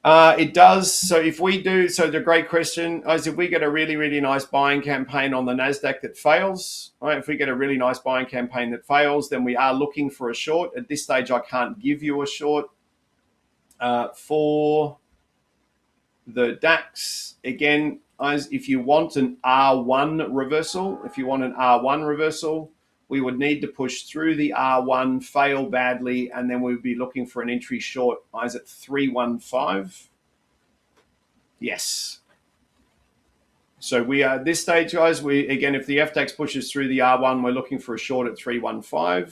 It does. So if we do, so the great question is, if we get a really, really nice buying campaign on the NASDAQ that fails, right? If we get a really nice buying campaign that fails, then we are looking for a short. At this stage, I can't give you a short. For the DAX, again, guys, if you want an R1 reversal, we would need to push through the R1, fail badly, and then we'd be looking for an entry short, guys, at 315. Yes. So we are at this stage, guys, again, if the FDAX pushes through the R1, we're looking for a short at 315.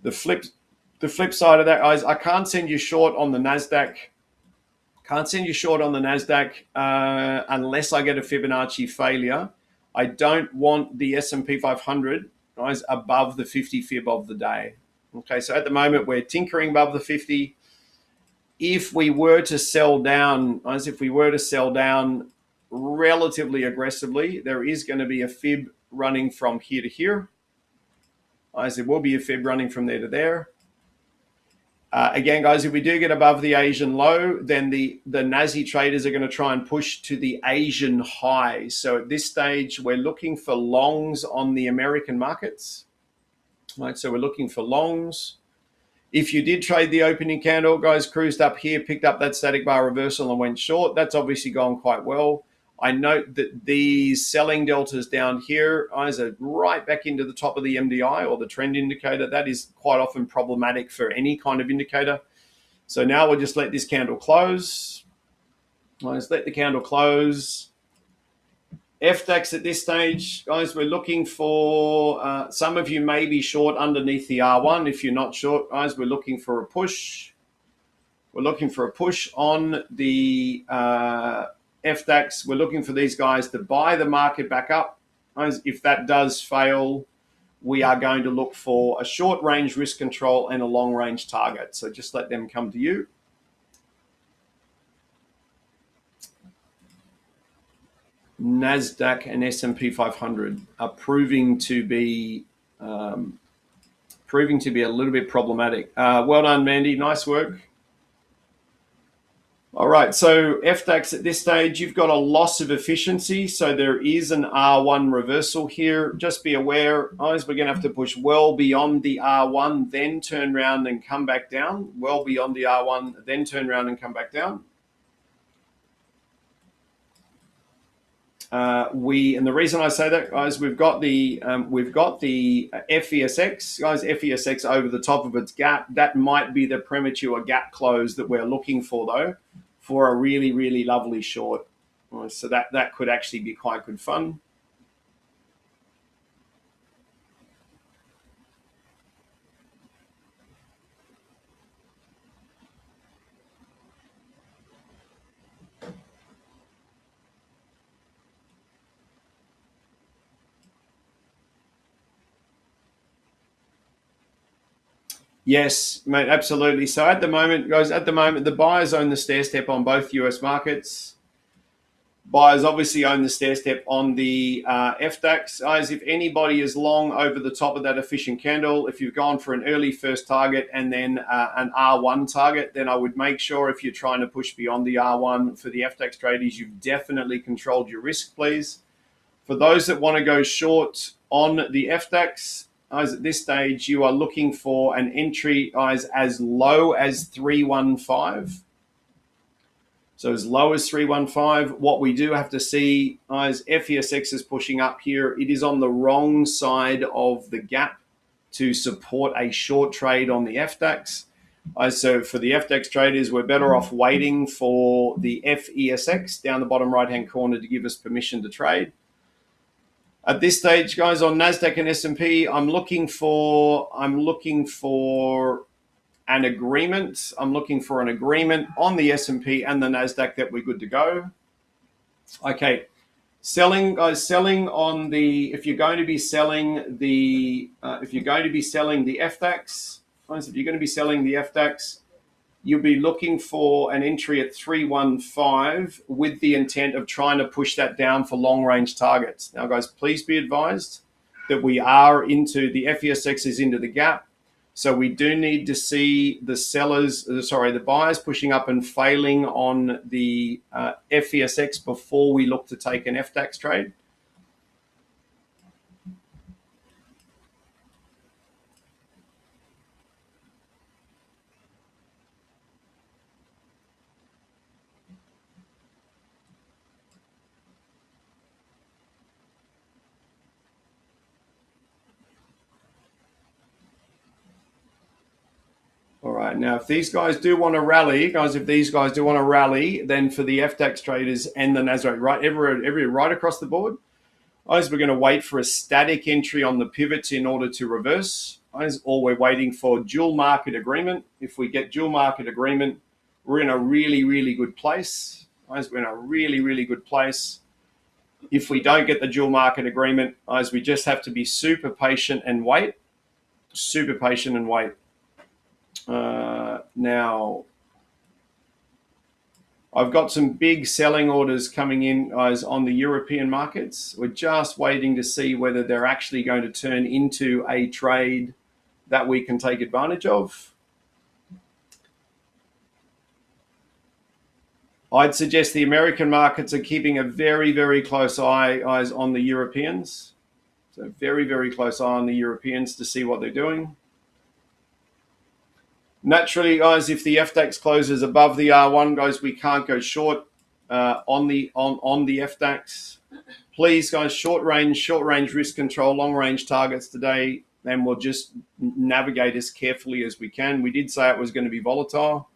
The flip side of that, guys, I can't send you short on the NASDAQ. Unless I get a Fibonacci failure. I don't want the S&P 500, guys, above the 50 fib of the day. Okay, so at the moment we're tinkering above the 50. If we were to sell down, guys, relatively aggressively, there is going to be a fib running from here to here. Guys, there will be a fib running from there to there. Again, guys, if we do get above the Asian low, then the Nazi traders are going to try and push to the Asian high. So at this stage, we're looking for longs on the American markets. Right, so we're looking for longs. If you did trade the opening candle, guys, cruised up here, picked up that static bar reversal and went short, that's obviously gone quite well. I note that these selling deltas down here, guys, are right back into the top of the MDI or the trend indicator. That is quite often problematic for any kind of indicator. So now we'll just let this candle close. Let's let the candle close. FDAX at this stage, guys, we're looking for, some of you may be short underneath the R1. If you're not short, guys, we're looking for a push. We're looking for a push on the FDAX. We're looking for these guys to buy the market back up. Guys, if that does fail, we are going to look for a short range risk control and a long range target. So just let them come to you. NASDAQ and S&P 500 are proving to be a little bit problematic. Well done, Mandy. Nice work. All right, so FDAX at this stage, you've got a loss of efficiency. So there is an R1 reversal here. Just be aware, guys, we're going to have to push well beyond the R1, then turn around and come back down. Well beyond the R1, then turn around and come back down. And the reason I say that, guys, we've got the FESX, guys, FESX over the top of its gap. That might be the premature gap close that we're looking for, though, for a really, really lovely short. So that could actually be quite good fun. Yes, mate, absolutely. So at the moment, guys, the buyers own the stair step on both US markets. Buyers obviously own the stair step on the FDAX. Guys, if anybody is long over the top of that efficient candle, if you've gone for an early first target and then an R1 target, then I would make sure if you're trying to push beyond the R1 for the FDAX traders, you've definitely controlled your risk, please. For those that want to go short on the FDAX, guys, at this stage, you are looking for an entry, guys, as low as 315. So as low as 315. What we do have to see, guys, FESX is pushing up here. It is on the wrong side of the gap to support a short trade on the FDAX. So for the FDAX traders, we're better off waiting for the FESX down the bottom right-hand corner to give us permission to trade. At this stage, guys, on NASDAQ and S&P, I'm looking for an agreement. I'm looking for an agreement on the S&P and the NASDAQ that we're good to go. Okay, selling, guys, selling on the, if you're going to be selling the FDAX, guys, if you're going to be selling the FDAX, you'll be looking for an entry at 315 with the intent of trying to push that down for long range targets. Now, guys, please be advised that we are into the FESX is into the gap. So we do need to see the buyers pushing up and failing on the FESX before we look to take an FDAX trade. All right, now if these guys do want to rally, then for the FDAX traders and the Nasdaq, right across the board, guys, we're going to wait for a static entry on the pivots in order to reverse, guys, or we're waiting for dual market agreement. If we get dual market agreement, we're in a really, really good place. Guys, we're in a really, really good place. If we don't get the dual market agreement, guys, we just have to be super patient and wait. Super patient and wait. Now, I've got some big selling orders coming in, guys, on the European markets. We're just waiting to see whether they're actually going to turn into a trade that we can take advantage of. I'd suggest the American markets are keeping a very, very close eyes on the Europeans. So very, very close eye on the Europeans to see what they're doing. Naturally, guys, if the FDAX closes above the R1, guys, we can't go short on the FDAX. Please, guys, short range risk control, long range targets today, and we'll just navigate as carefully as we can. We did say it was going to be volatile.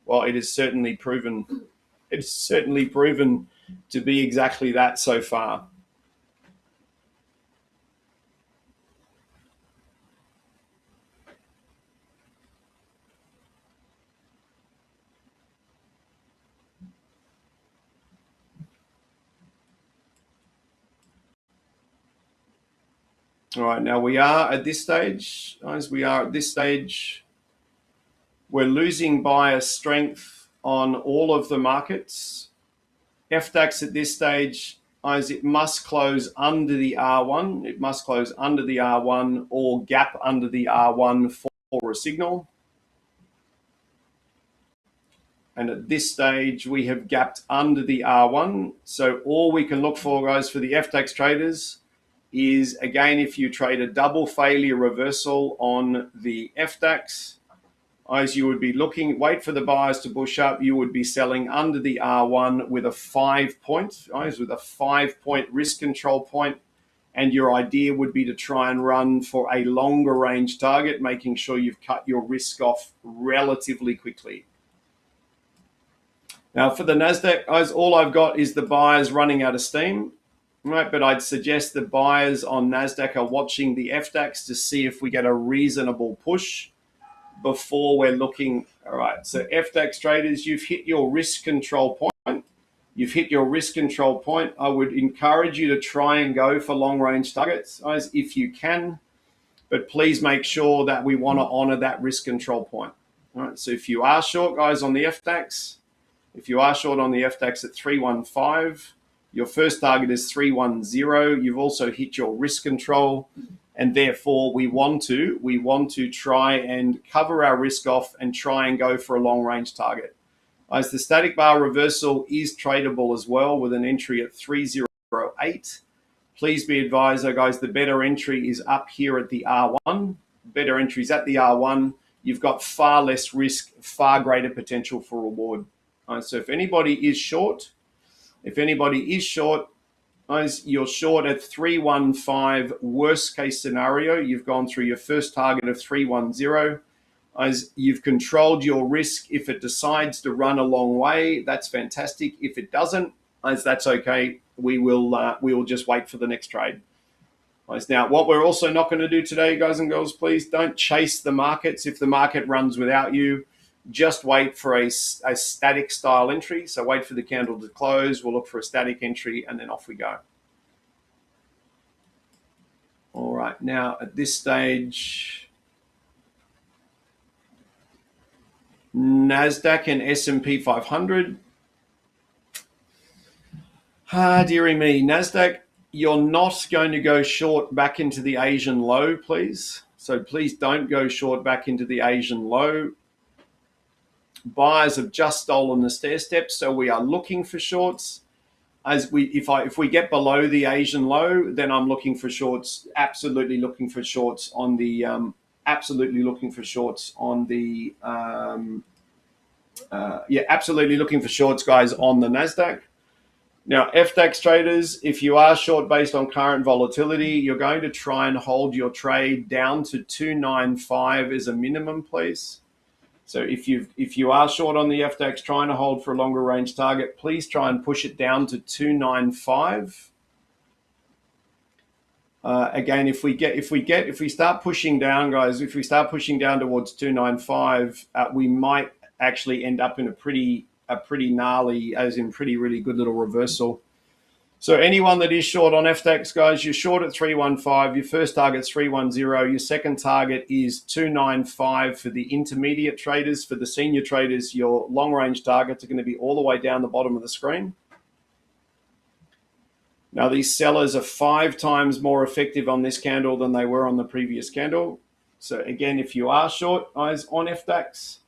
Well, it is certainly proven. It's certainly proven to be exactly that so far. All right, now we are at this stage, guys, we're losing bias strength on all of the markets. FDAX at this stage, guys, it must close under the R1. It must close under the R1 or gap under the R1 for a signal. And at this stage, we have gapped under the R1. So all we can look for, guys, for the FDAX traders is, again, if you trade a double failure reversal on the FDAX, as you would be looking, wait for the buyers to push up, you would be selling under the R1 with a 5 point, guys, with a 5 point risk control point. And your idea would be to try and run for a longer range target, making sure you've cut your risk off relatively quickly. Now for the NASDAQ, guys, all I've got is the buyers running out of steam. Right, but I'd suggest the buyers on NASDAQ are watching the FDAX to see if we get a reasonable push before we're looking. All right, so FDAX traders, you've hit your risk control point. You've hit your risk control point. I would encourage you to try and go for long range targets, guys, if you can. But please make sure that we want to honor that risk control point. All right, so if you are short, guys, on the FDAX, if you are short on the FDAX at 315, your first target is 310. You've also hit your risk control, and therefore we want to try and cover our risk off and try and go for a long range target. As the static bar reversal is tradable as well with an entry at 308. Please be advised, though, guys, the better entry is up here at the R1. Better entries at the R1. You've got far less risk, far greater potential for reward. So if anybody is short, guys, you're short at 315, worst case scenario. You've gone through your first target of 310. As you've controlled your risk. If it decides to run a long way, that's fantastic. If it doesn't, as that's okay. We will just wait for the next trade. Now, what we're also not going to do today, guys and girls, please don't chase the markets. If the market runs without you, just wait for a static style entry. So wait for the candle to close. We'll look for a static entry and then off we go. All right. Now at this stage, NASDAQ and S&P 500. Dearie me, NASDAQ, you're not going to go short back into the Asian low, please. So please don't go short back into the Asian low. Buyers have just stolen the stair steps, so we are looking for shorts. If we get below the Asian low, then I'm looking for shorts. Absolutely looking for shorts on the. Absolutely looking for shorts, guys, on the NASDAQ. Now, FDAX traders, if you are short based on current volatility, you're going to try and hold your trade down to 295 as a minimum, please. So if you are short on the FDAX trying to hold for a longer range target, please try and push it down to 295. Again, if we start pushing down, guys, if we start pushing down towards 295, we might actually end up in a pretty gnarly, as in pretty really good little reversal. So anyone that is short on FDAX, guys, you're short at 315. Your first target's 310. Your second target is 295 for the intermediate traders. For the senior traders, your long range targets are going to be all the way down the bottom of the screen. Now, these sellers are 5 times more effective on this candle than they were on the previous candle. So again, if you are short, guys, on FDAX,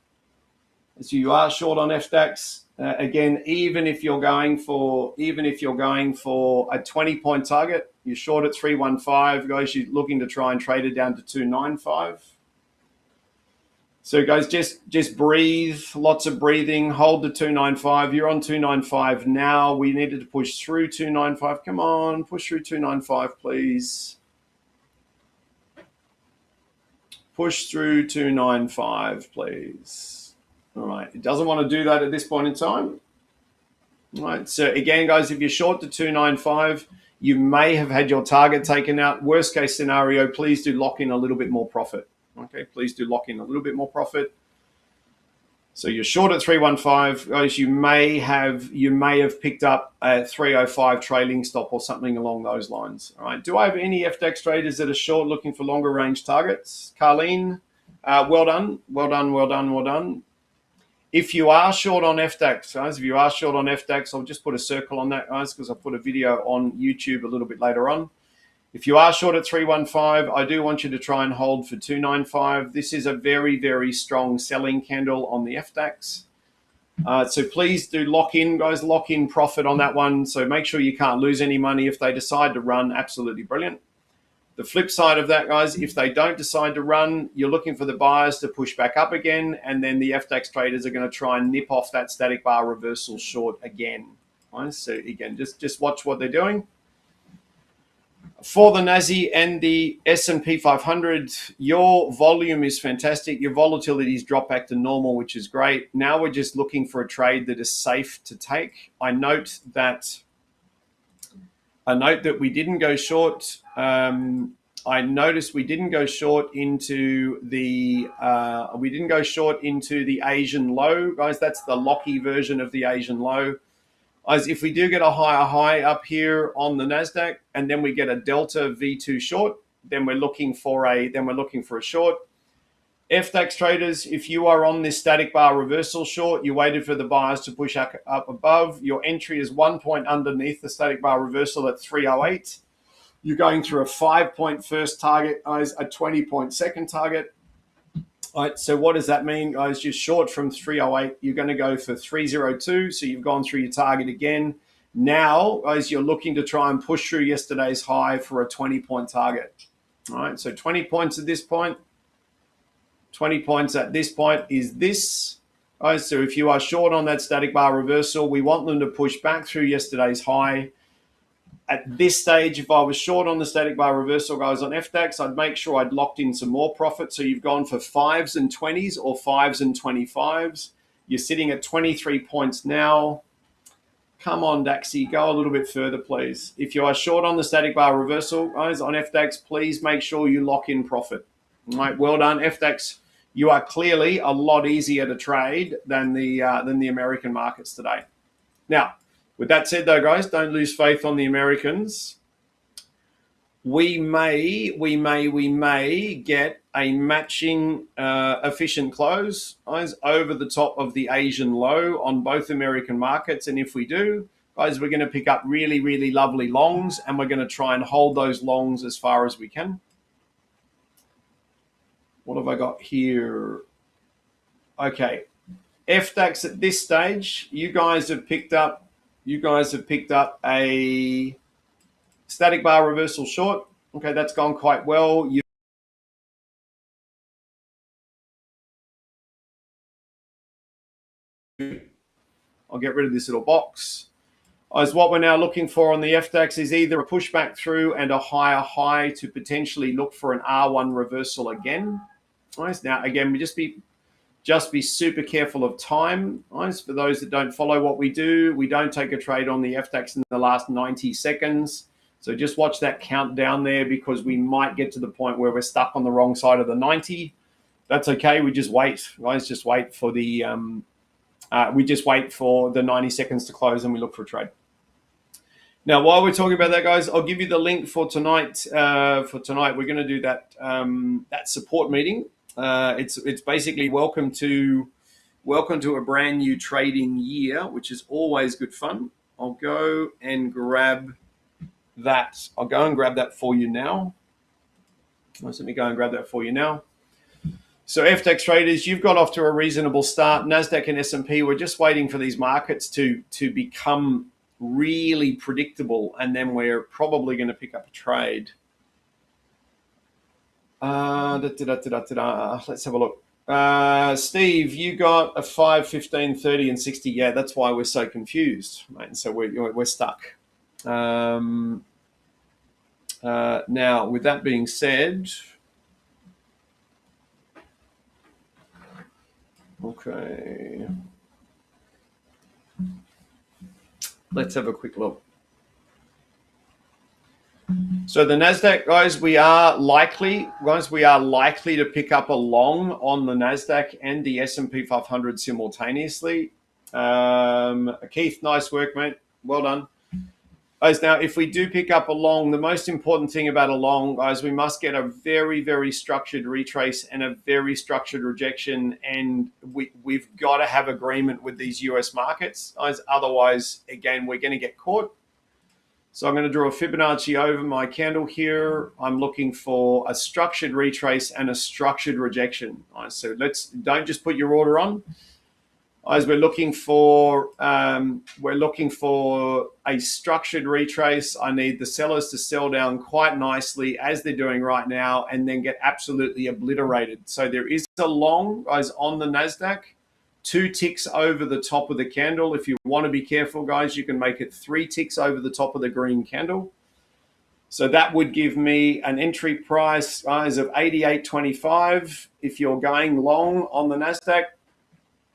again, even if you're going for a 20-point target, you're short at 315, guys. You're looking to try and trade it down to 295. So, guys, just breathe. Lots of breathing. Hold the 295. You're on 295 now. We needed to push through 295. Come on, push through 295, please. Push through 295, please. All right. It doesn't want to do that at this point in time. All right. So again, guys, if you're short to 295, you may have had your target taken out. Worst case scenario, please do lock in a little bit more profit. Okay. Please do lock in a little bit more profit. So you're short at 315, guys. You may have picked up a 305 trailing stop or something along those lines. All right. Do I have any FDAX traders that are short looking for longer range targets? Carlene, well done. If you are short on FDAX, guys, I'll just put a circle on that, guys, because I'll put a video on YouTube a little bit later on. If you are short at 315, I do want you to try and hold for 295. This is a very, very strong selling candle on the FDAX. So please do lock in, guys, lock in profit on that one. So make sure you can't lose any money. If they decide to run, absolutely brilliant. The flip side of that, guys, if they don't decide to run, you're looking for the buyers to push back up again, and then the FDAX traders are going to try and nip off that static bar reversal short again. Right? So again, just watch what they're doing. For the NASI and the S&P 500, your volume is fantastic. Your volatility's dropped back to normal, which is great. Now we're just looking for a trade that is safe to take. I note that we didn't go short. I noticed we didn't go short into the Asian low, guys. That's the Locky version of the Asian low. Guys, if we do get a higher high up here on the Nasdaq, and then we get a Delta V2 short, then we're looking for a short. FDAX traders, if you are on this static bar reversal short, you waited for the buyers to push up above. Your entry is 1 point underneath the static bar reversal at 308. You're going through a 5-point first target, guys, a 20-point second target. All right, so what does that mean, guys? You're short from 308. You're going to go for 302. So you've gone through your target again. Now, guys, you're looking to try and push through yesterday's high for a 20-point target. All right, so 20 points at this point. 20 points at this point is this. All right, so if you are short on that static bar reversal, we want them to push back through yesterday's high. At this stage, if I was short on the static bar reversal, guys, on FDAX, I'd make sure I'd locked in some more profit. So you've gone for 5s and 20s or 5s and 25s. You're sitting at 23 points now. Come on, Daxi, go a little bit further, please. If you are short on the static bar reversal, guys, on FDAX, please make sure you lock in profit. All right, well done, FDAX. You are clearly a lot easier to trade than the American markets today. Now, with that said, though, guys, don't lose faith on the Americans. We may get a matching efficient close, guys, over the top of the Asian low on both American markets. And if we do, guys, we're going to pick up really, really lovely longs, and we're going to try and hold those longs as far as we can. What have I got here? Okay. FDAX at this stage, you guys have picked up a static bar reversal short. Okay, that's gone quite well. I'll get rid of this little box. As what we're now looking for on the FDAX is either a pushback through and a higher high to potentially look for an R1 reversal again. Nice. Now, again, we just be super careful of time. Nice. For those that don't follow what we do, we don't take a trade on the FDAX in the last 90 seconds. So just watch that count down there, because we might get to the point where we're stuck on the wrong side of the 90. That's okay. We just wait, guys. Just wait for the 90 seconds to close, and we look for a trade. Now, while we're talking about that, guys, I'll give you the link for tonight. For tonight, we're going to do that that support meeting. It's basically welcome to a brand new trading year, which is always good fun. I'll go and grab that. I'll go and grab that for you now. Let me go and grab that for you now. So FTX traders, you've got off to a reasonable start. NASDAQ and S&P, we're just waiting for these markets to become really predictable, and then we're probably going to pick up a trade. Let's have a look. Steve, you got a 5, 15, 30, and 60. Yeah, that's why we're so confused, mate. And so we're stuck. Now, with that being said, okay, let's have a quick look. So the NASDAQ, guys, we are likely to pick up a long on the NASDAQ and the S&P 500 simultaneously. Keith, nice work, mate. Well done. Guys, now, if we do pick up a long, the most important thing about a long, guys, we must get a very, very structured retrace and a very structured rejection, and we've got to have agreement with these US markets, guys. Otherwise, again, we're going to get caught. So I'm going to draw a Fibonacci over my candle here. I'm looking for a structured retrace and a structured rejection. All right, so don't just put your order on. Guys, we're looking for a structured retrace. I need the sellers to sell down quite nicely as they're doing right now, and then get absolutely obliterated. So there is a long, guys, on the NASDAQ. 2 ticks over the top of the candle. If you want to be careful, guys, you can make it 3 ticks over the top of the green candle. So that would give me an entry price, guys, of 88.25. If you're going long on the NASDAQ,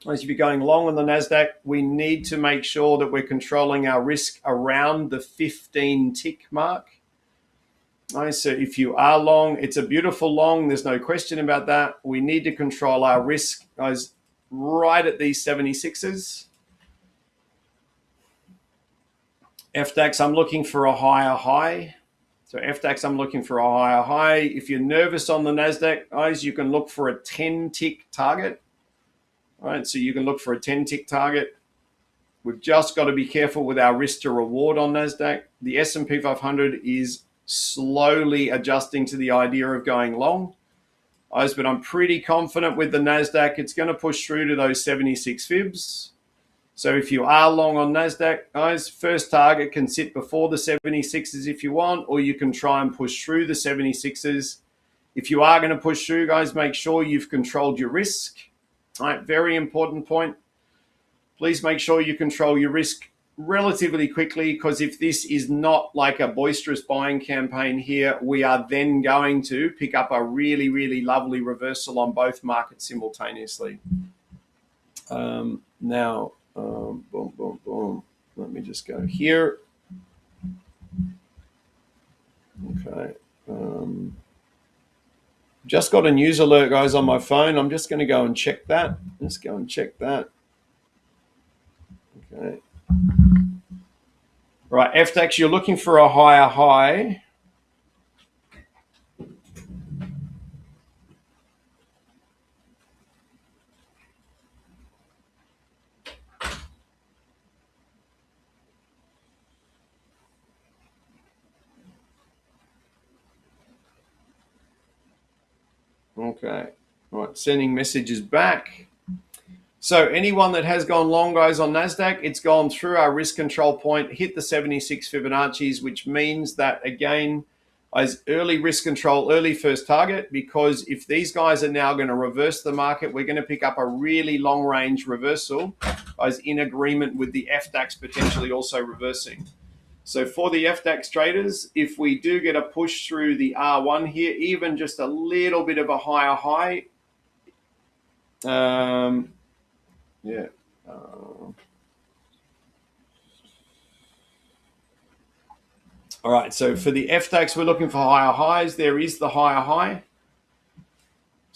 as if you're going long on the NASDAQ, we need to make sure that we're controlling our risk around the 15 tick mark. Right, so if you are long, it's a beautiful long. There's no question about that. We need to control our risk, guys, right at these 76s. FDAX, I'm looking for a higher high. So FDAX, I'm looking for a higher high. If you're nervous on the NASDAQ, guys, you can look for a 10-tick target. All right, so you can look for a 10-tick target. We've just got to be careful with our risk to reward on NASDAQ. The S&P 500 is slowly adjusting to the idea of going long. But I'm pretty confident with the NASDAQ, it's going to push through to those 76 fibs. So if you are long on NASDAQ, guys, first target can sit before the 76s if you want, or you can try and push through the 76s. If you are going to push through, guys, make sure you've controlled your risk. All right, very important point. Please make sure you control your risk relatively quickly, because if this is not like a boisterous buying campaign here, we are then going to pick up a really, really lovely reversal on both markets simultaneously. Boom, boom, boom. Let me just go here. Okay. Just got a news alert, guys, on my phone. I'm just going to go and check that. Okay. Right, FTX, you're looking for a higher high. Okay. All right, sending messages back. So anyone that has gone long, guys, on NASDAQ, it's gone through our risk control point, hit the 76 Fibonacci's, which means that, again, as early risk control, early first target, because if these guys are now going to reverse the market, we're going to pick up a really long-range reversal, guys, in agreement with the FDAX potentially also reversing. So for the FDAX traders, if we do get a push through the R1 here, even just a little bit of a higher high, all right, so for the FDAX, we're looking for higher highs. There is the higher high.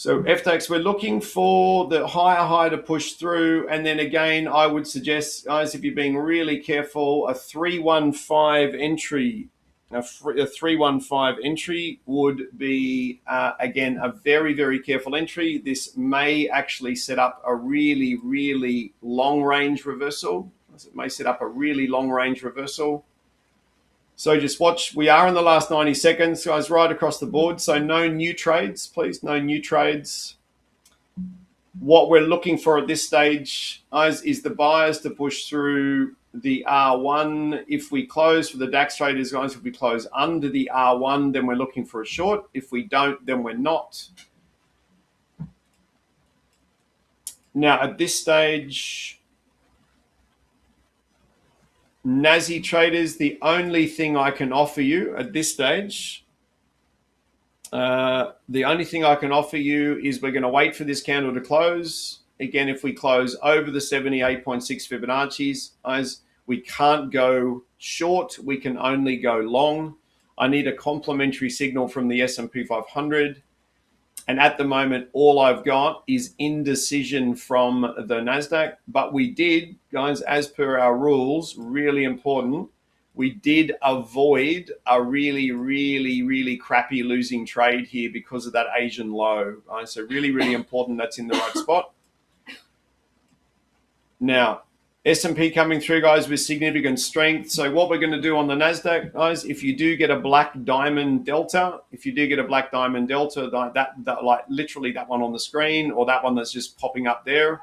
So FTX, we're looking for the higher high to push through. And then again, I would suggest, guys, if you're being really careful, a 315 entry. A 315 entry would be, again, a very, very careful entry. This may actually set up a really, really long range reversal. It may set up a really long range reversal. So just watch. We are in the last 90 seconds, guys, right across the board. So no new trades, please. No new trades. What we're looking for at this stage, guys, is the buyers to push through the R1. If we close for the DAX traders, guys, if we close under the R1, then we're looking for a short. If we don't, then we're not. Now, at this stage, Nazi traders, the only thing I can offer you at this stage, the only thing I can offer you is we're going to wait for this candle to close. Again, if we close over the 78.6 Fibonacci's, guys, we can't go short. We can only go long. I need a complementary signal from the S&P 500. And at the moment, all I've got is indecision from the NASDAQ. But we did, guys, as per our rules, really important, we did avoid a really, really, really crappy losing trade here because of that Asian low. Right? So really, really important that's in the right spot. Now, S&P coming through, guys, with significant strength. So what we're going to do on the NASDAQ, guys, if you do get a black diamond delta, that like literally that one on the screen or that one that's just popping up there,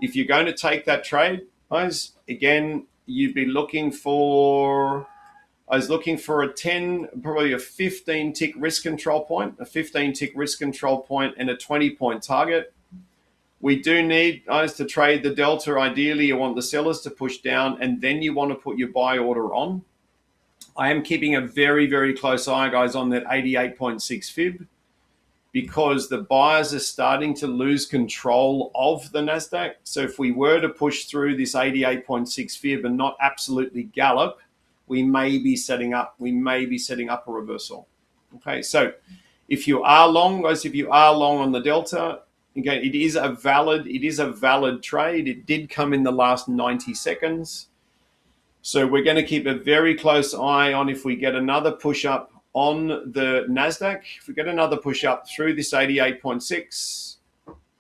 if you're going to take that trade, guys, again, you'd be looking for, I was looking for a 10, probably a 15 tick risk control point, and a 20-point target. We do need, guys, to trade the delta. Ideally, you want the sellers to push down, and then you want to put your buy order on. I am keeping a very, very close eye, guys, on that 88.6 fib because the buyers are starting to lose control of the NASDAQ. So if we were to push through this 88.6 fib and not absolutely gallop, we may be setting up a reversal. Okay, so if you are long, guys, on the delta, again, it is a valid trade. It did come in the last 90 seconds. So we're going to keep a very close eye on if we get another push up on the NASDAQ. If we get another push up through this 88.6,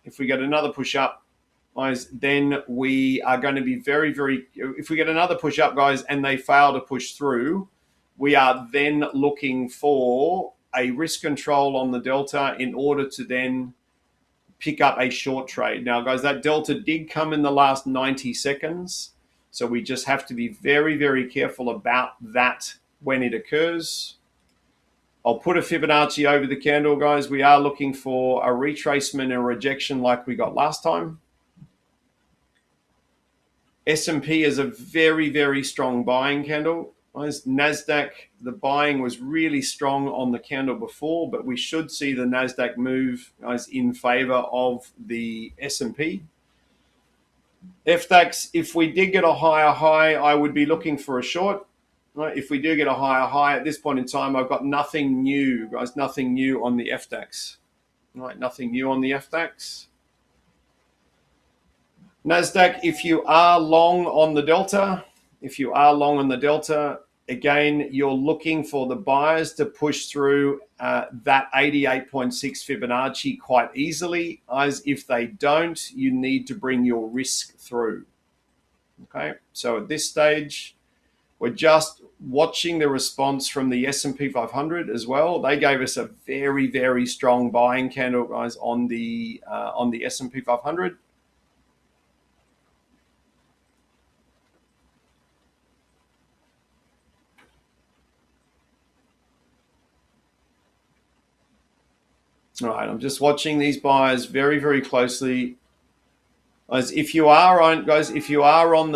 if we get another push up, guys, then we are going to be very, very, if we get another push up, guys, and they fail to push through, we are then looking for a risk control on the delta in order to then pick up a short trade. Now, guys, that delta did come in the last 90 seconds. So we just have to be very, very careful about that when it occurs. I'll put a Fibonacci over the candle, guys. We are looking for a retracement and a rejection like we got last time. S&P is a very, very strong buying candle. NASDAQ, the buying was really strong on the candle before, but we should see the NASDAQ move, guys, in favor of the S&P. FDAX, if we did get a higher high, I would be looking for a short. Right? If we do get a higher high at this point in time, I've got nothing new, guys, nothing new on the FDAX. Right? Nothing new on the FDAX. NASDAQ, if you are long on the delta, again, you're looking for the buyers to push through that 88.6 Fibonacci quite easily. As if they don't, you need to bring your risk through. Okay, so at this stage, we're just watching the response from the S&P 500 as well. They gave us a very, very strong buying candle, guys, on the S&P 500. All right, I'm just watching these buyers very, very closely. Guys, if you are on the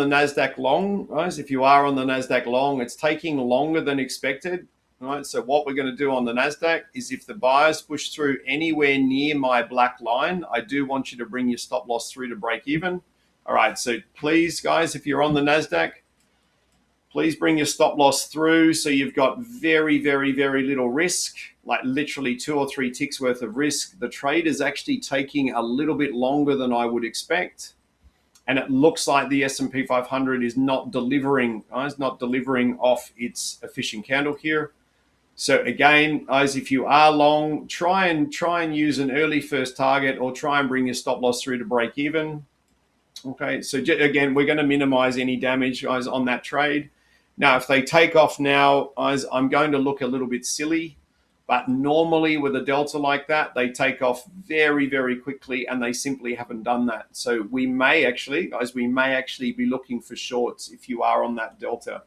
NASDAQ long, it's taking longer than expected. All right, so what we're going to do on the NASDAQ is if the buyers push through anywhere near my black line, I do want you to bring your stop loss through to break even. All right, so please, guys, if you're on the NASDAQ, Please bring your stop loss through so you've got very, very, very little risk, like literally 2 or 3 ticks worth of risk. The trade is actually taking a little bit longer than I would expect. And it looks like the S&P 500 is not delivering, guys, not delivering off its efficient candle here. So again, guys, if you are long, try and use an early first target or try and bring your stop loss through to break even. Okay, so again, we're going to minimize any damage, guys, on that trade. Now, if they take off now, guys, I'm going to look a little bit silly, but normally with a delta like that, they take off very, very quickly, and they simply haven't done that. So we may actually, guys, we may actually be looking for shorts if you are on that delta.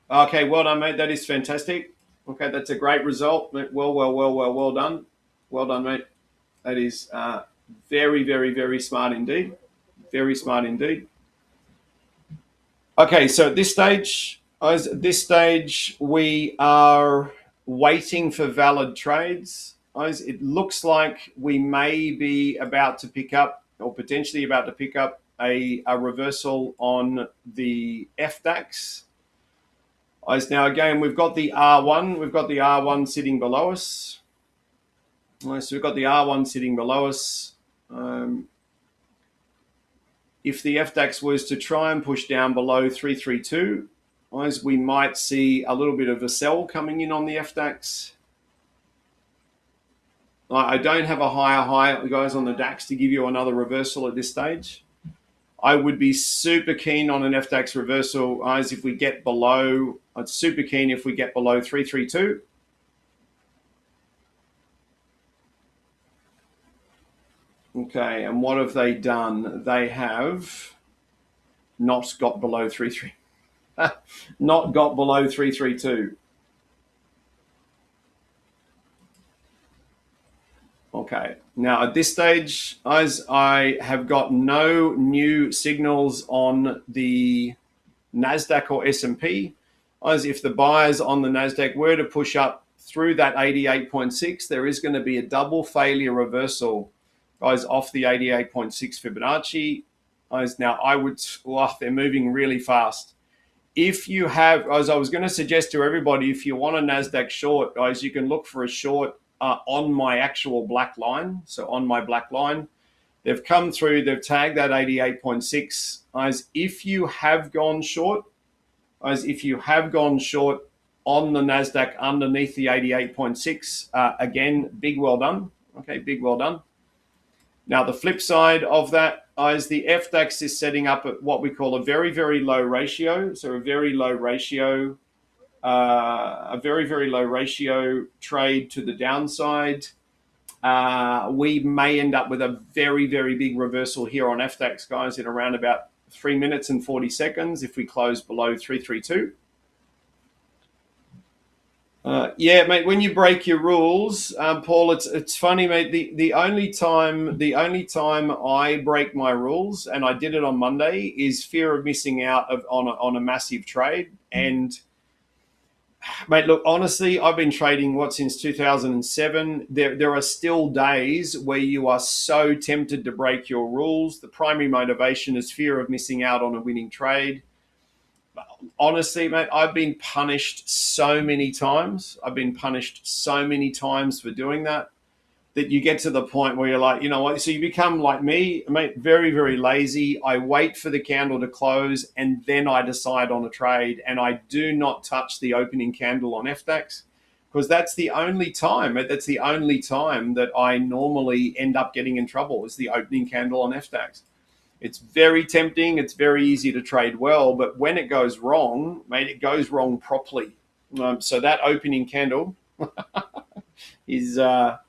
Okay, well done, mate. That is fantastic. Okay, that's a great result. Well done. Well done, mate. That is very, very, very smart indeed. Very smart indeed. Okay, so at this stage, we are waiting for valid trades. It looks like we may be about to pick up, or potentially about to pick up, a reversal on the FDAX. Now, again, we've got the R1. We've got the R1 sitting below us. So we've got the R1 sitting below us. If the FDAX was to try and push down below 332, we might see a little bit of a sell coming in on the FDAX. I don't have a higher high, guys, on the DAX to give you another reversal at this stage. I would be super keen on an FDAX reversal, guys, if we get below, I'm super keen if we get below 332. Okay, and what have they done? They have not got below 332. Not got below 332. Okay, now at this stage, guys, I have got no new signals on the NASDAQ or S&P. As if the buyers on the NASDAQ were to push up through that 88.6, there is going to be a double failure reversal, guys, off the 88.6 Fibonacci. Guys, now they're moving really fast. If you have, as I was going to suggest to everybody, if you want a NASDAQ short, guys, you can look for a short on my actual black line. So on my black line, they've come through, they've tagged that 88.6. Guys, if you have gone short, on the NASDAQ underneath the 88.6, again, big well done. Okay, big well done. Now, the flip side of that is the FDAX is setting up at what we call a very, very low ratio. So a very, very low ratio trade to the downside. We may end up with a very, very big reversal here on FDAX, guys, in around about 3 minutes and 40 seconds if we close below 332. Yeah, mate. When you break your rules, Paul, it's funny, mate. The only time I break my rules, and I did it on Monday, is fear of missing out on a massive trade. And mate, look, honestly, I've been trading since 2007. There are still days where you are so tempted to break your rules. The primary motivation is fear of missing out on a winning trade. Honestly, mate, I've been punished so many times. for doing that you get to the point where you're like, you know what? So you become like me, mate, very, very lazy. I wait for the candle to close and then I decide on a trade, and I do not touch the opening candle on FDAX because that's the only time. That's the only time that I normally end up getting in trouble is the opening candle on FDAX. It's very tempting. It's very easy to trade well, but when it goes wrong, mate, it goes wrong properly. So that opening candle is not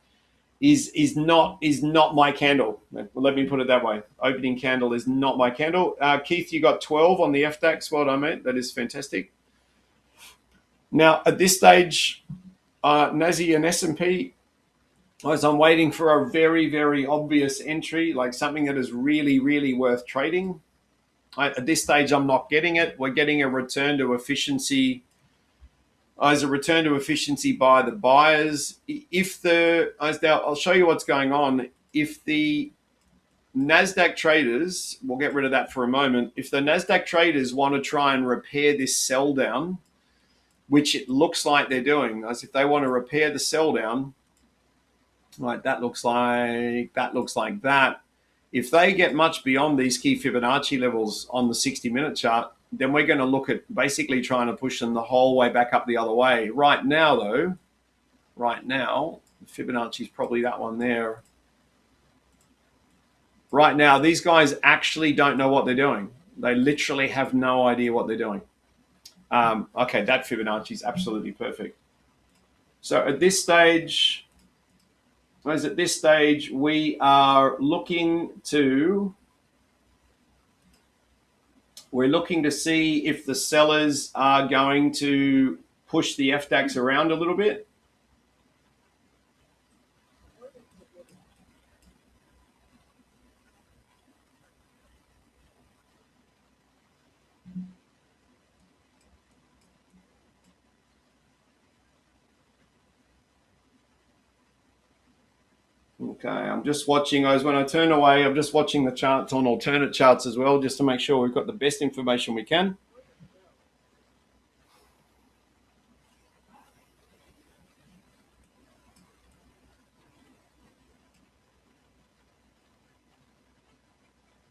my candle. Let me put it that way. Opening candle is not my candle. Keith, you got 12 on the FDAX. Well done, mate. That is fantastic. Now at this stage, NASI and S&P. As I'm waiting for a very, very obvious entry, like something that is really, really worth trading. At this stage, I'm not getting it. We're getting a return to efficiency. As a return to efficiency by the buyers. I'll show you what's going on. If the NASDAQ traders, we'll get rid of that for a moment. If the NASDAQ traders want to try and repair this sell down, which it looks like they're doing, as if they want to repair the sell down, right, that looks like that. If they get much beyond these key Fibonacci levels on the 60-minute chart, then we're going to look at basically trying to push them the whole way back up the other way. Right now, though, Fibonacci is probably that one there. Right now, these guys actually don't know what they're doing. They literally have no idea what they're doing. Okay, that Fibonacci is absolutely perfect. So at this stage, we are looking to see if the sellers are going to push the FDAX around a little bit. Okay, I'm just watching those. When I turn away, I'm just watching the charts on alternate charts as well, just to make sure we've got the best information we can.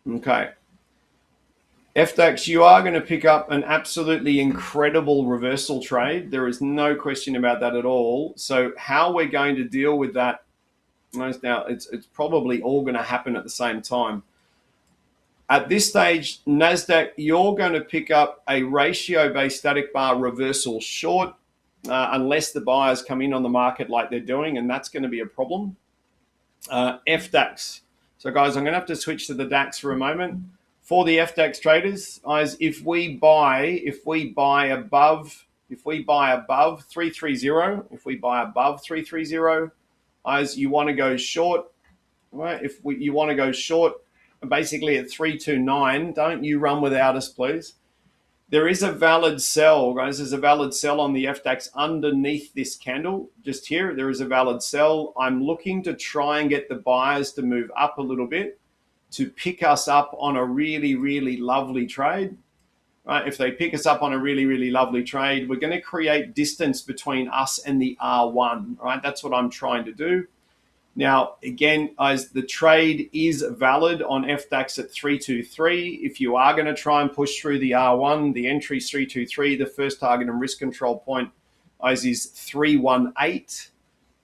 Okay. FDAX, you are going to pick up an absolutely incredible reversal trade. There is no question about that at all. So how we're going to deal with that, now it's probably all going to happen at the same time. At this stage, NASDAQ, you're going to pick up a ratio-based static bar reversal short, unless the buyers come in on the market like they're doing, and that's going to be a problem. FDAX. So guys, I'm going to have to switch to the DAX for a moment. For the FDAX traders, guys, if we buy above 330, guys, you want to go short, right? You want to go short, basically at 329, don't you run without us, please. There is a valid sell, guys. There's a valid sell on the FDAX underneath this candle. Just here, there is a valid sell. I'm looking to try and get the buyers to move up a little bit to pick us up on a really, really lovely trade. Right? If they pick us up on a really, really lovely trade, we're going to create distance between us and the R1. Right? That's what I'm trying to do. Now, again, as the trade is valid on FDAX at 323, if you are going to try and push through the R1, the entry is 323, the first target and risk control point is 318.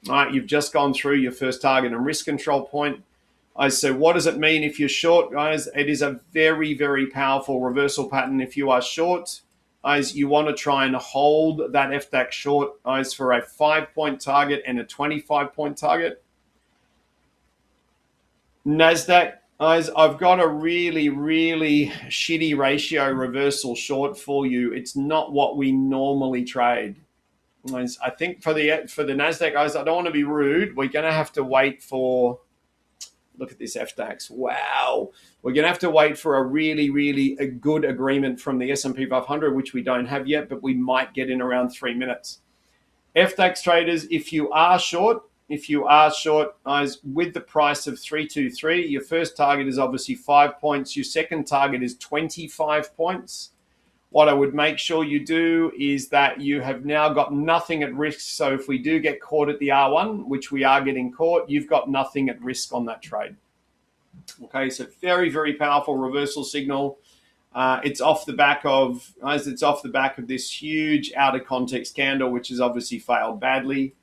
All right, you've just gone through your first target and risk control point. So what does it mean if you're short, guys? It is a very, very powerful reversal pattern. If you are short, guys, you want to try and hold that FDAX short, guys, for a 5-point target and a 25-point target. NASDAQ, guys, I've got a really, really shitty ratio reversal short for you. It's not what we normally trade. Guys, I think for the NASDAQ, guys, I don't want to be rude. We're going to have to wait for, look at this FDAX. Wow. We're going to have to wait for a really, really a good agreement from the S&P 500, which we don't have yet, but we might get in around 3 minutes. FDAX traders, if you are short, guys, with the price of 323, your first target is obviously 5 points. Your second target is 25 points. What I would make sure you do is that you have now got nothing at risk. So if we do get caught at the R1, which we are getting caught, you've got nothing at risk on that trade. Okay, so very, very powerful reversal signal. It's off the back of this huge out of context candle, which has obviously failed badly.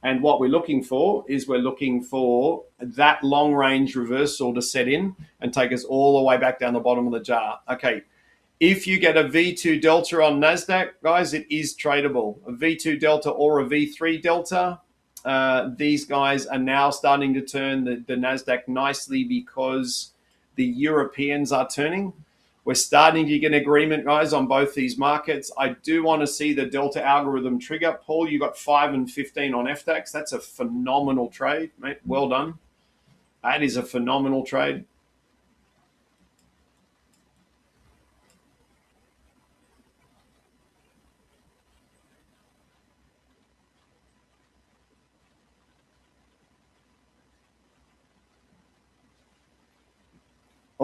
And what we're looking for is that long range reversal to set in and take us all the way back down the bottom of the jar. Okay, if you get a V2 delta on NASDAQ, guys, it is tradable. A V2 delta or a V3 delta. These guys are now starting to turn the NASDAQ nicely because the Europeans are turning. We're starting to get an agreement, guys, on both these markets. I do want to see the Delta algorithm trigger. Paul, you got 5 and 15 on FDAX. That's a phenomenal trade, mate. Well done. That is a phenomenal trade.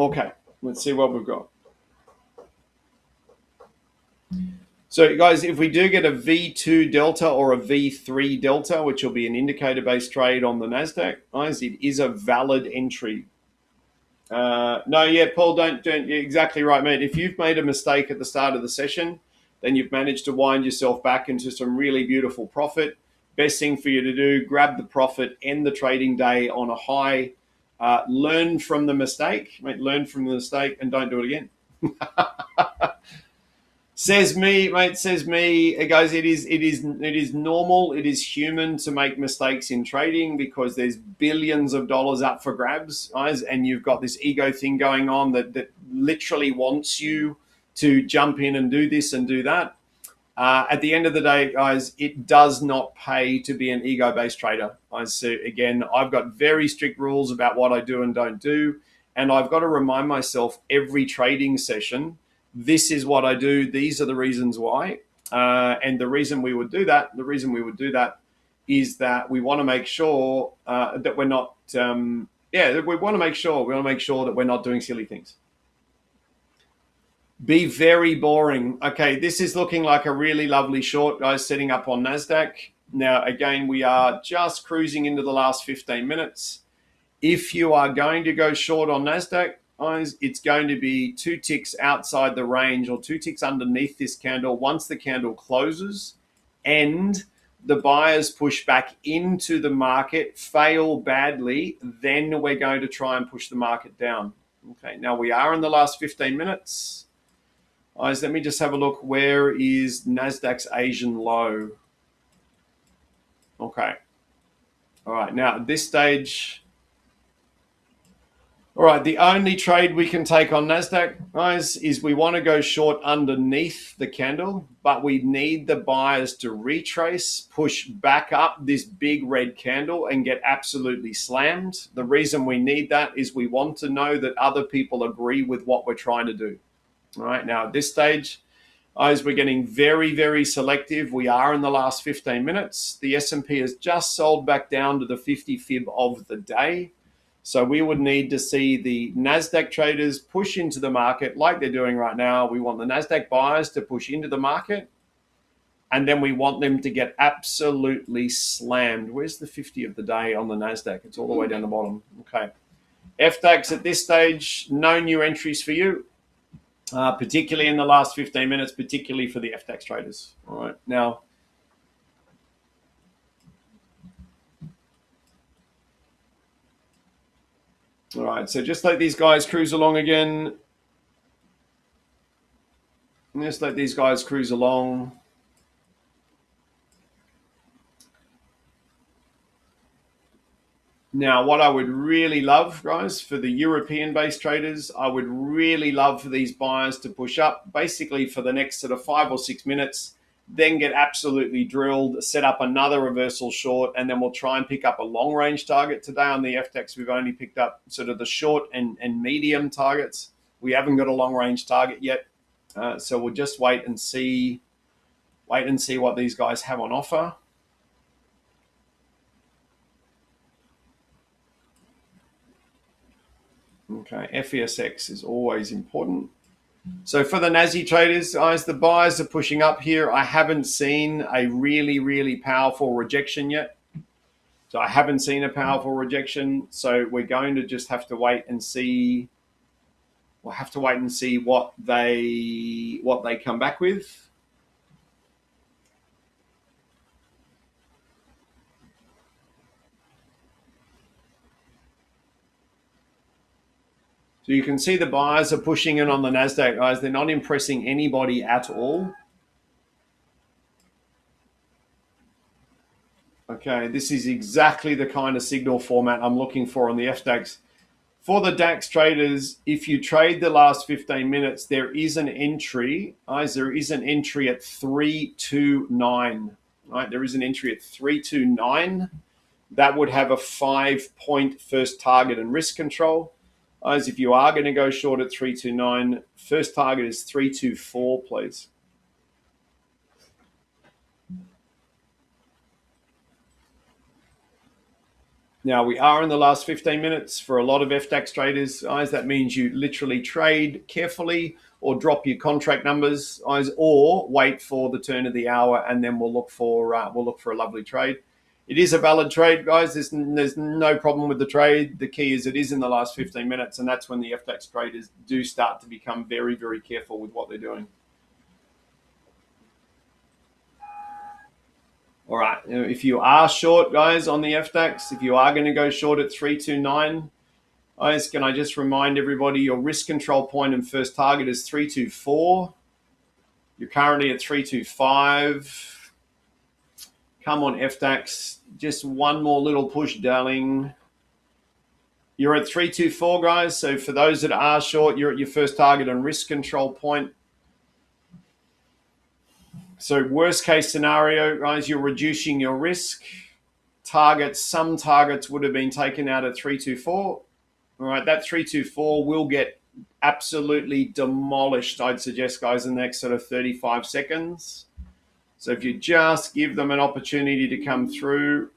Okay, let's see what we've got. So guys, if we do get a V2 delta or a V3 delta, which will be an indicator-based trade on the NASDAQ, guys, it is a valid entry. No, yeah, Paul, don't, you're exactly right, mate. If you've made a mistake at the start of the session, then you've managed to wind yourself back into some really beautiful profit. Best thing for you to do, grab the profit, end the trading day on a high, learn from the mistake, mate, learn from the mistake and don't do it again. Says me, mate. Says me. It goes. It is normal. It is human to make mistakes in trading because there's billions of dollars up for grabs, guys, and you've got this ego thing going on that literally wants you to jump in and do this and do that. At the end of the day, guys, it does not pay to be an ego-based trader. So again, I've got very strict rules about what I do and don't do, and I've got to remind myself every trading session, this is what I do. These are the reasons why. And the reason we would do that, is that we want to make sure that we're not, we want to make sure that we're not doing silly things. Be very boring. Okay, this is looking like a really lovely short, guys, setting up on NASDAQ. Now, again, we are just cruising into the last 15 minutes. If you are going to go short on NASDAQ, guys, it's going to be 2 ticks outside the range or 2 ticks underneath this candle. Once the candle closes and the buyers push back into the market, fail badly, then we're going to try and push the market down. Okay, now we are in the last 15 minutes. Guys, let me just have a look. Where is NASDAQ's Asian low? Okay. All right, now at this stage, all right, the only trade we can take on NASDAQ, guys, is we want to go short underneath the candle, but we need the buyers to retrace, push back up this big red candle and get absolutely slammed. The reason we need that is we want to know that other people agree with what we're trying to do. All right, now at this stage, guys, we're getting very, very selective. We are in the last 15 minutes. The S&P has just sold back down to the 50 fib of the day. So we would need to see the NASDAQ traders push into the market like they're doing right now. We want the NASDAQ buyers to push into the market. And then we want them to get absolutely slammed. Where's the 50 of the day on the NASDAQ? It's all the way down the bottom. Okay. FDAX at this stage, no new entries for you, particularly in the last 15 minutes, particularly for the FDAX traders. All right. Now, all right, so just let these guys cruise along again. Just let these guys cruise along. Now, what I would really love, guys, for the European-based traders, I would really love for these buyers to push up basically for the next sort of 5 or 6 minutes, then get absolutely drilled, set up another reversal short, and then we'll try and pick up a long-range target. Today on the FTX, we've only picked up sort of the short and medium targets. We haven't got a long-range target yet. So we'll just wait and see what these guys have on offer. Okay, FESX is always important. So for the Nazi traders, guys, the buyers are pushing up here. I haven't seen a really, really powerful rejection yet. So I haven't seen a powerful rejection. So we're going to just have to wait and see. We'll have to wait and see what they come back with. So you can see the buyers are pushing in on the NASDAQ, guys. They're not impressing anybody at all. Okay, this is exactly the kind of signal format I'm looking for on the FDAX. For the DAX traders, if you trade the last 15 minutes, there is an entry, guys, there is an entry at 329, right? There is an entry at 329. That would have a 5-point first target and risk control. Guys, if you are going to go short at 329, first target is 324, please. Now, we are in the last 15 minutes for a lot of FDAX traders, guys. That means you literally trade carefully or drop your contract numbers, guys, or wait for the turn of the hour, and then we'll look for a lovely trade. It is a valid trade, guys. There's no problem with the trade. The key is it is in the last 15 minutes, and that's when the FDAX traders do start to become very, very careful with what they're doing. All right, if you are short, guys, on the FDAX, if you are going to go short at 329, guys, can I just remind everybody your risk control point and first target is 324. You're currently at 325. Come on, FDAX. Just one more little push, darling. You're at 324, guys. So for those that are short, you're at your first target and risk control point. So worst case scenario, guys, you're reducing your risk. Some targets would have been taken out at 324. All right, that 324 will get absolutely demolished, I'd suggest, guys, in the next sort of 35 seconds. So if you just give them an opportunity to come through.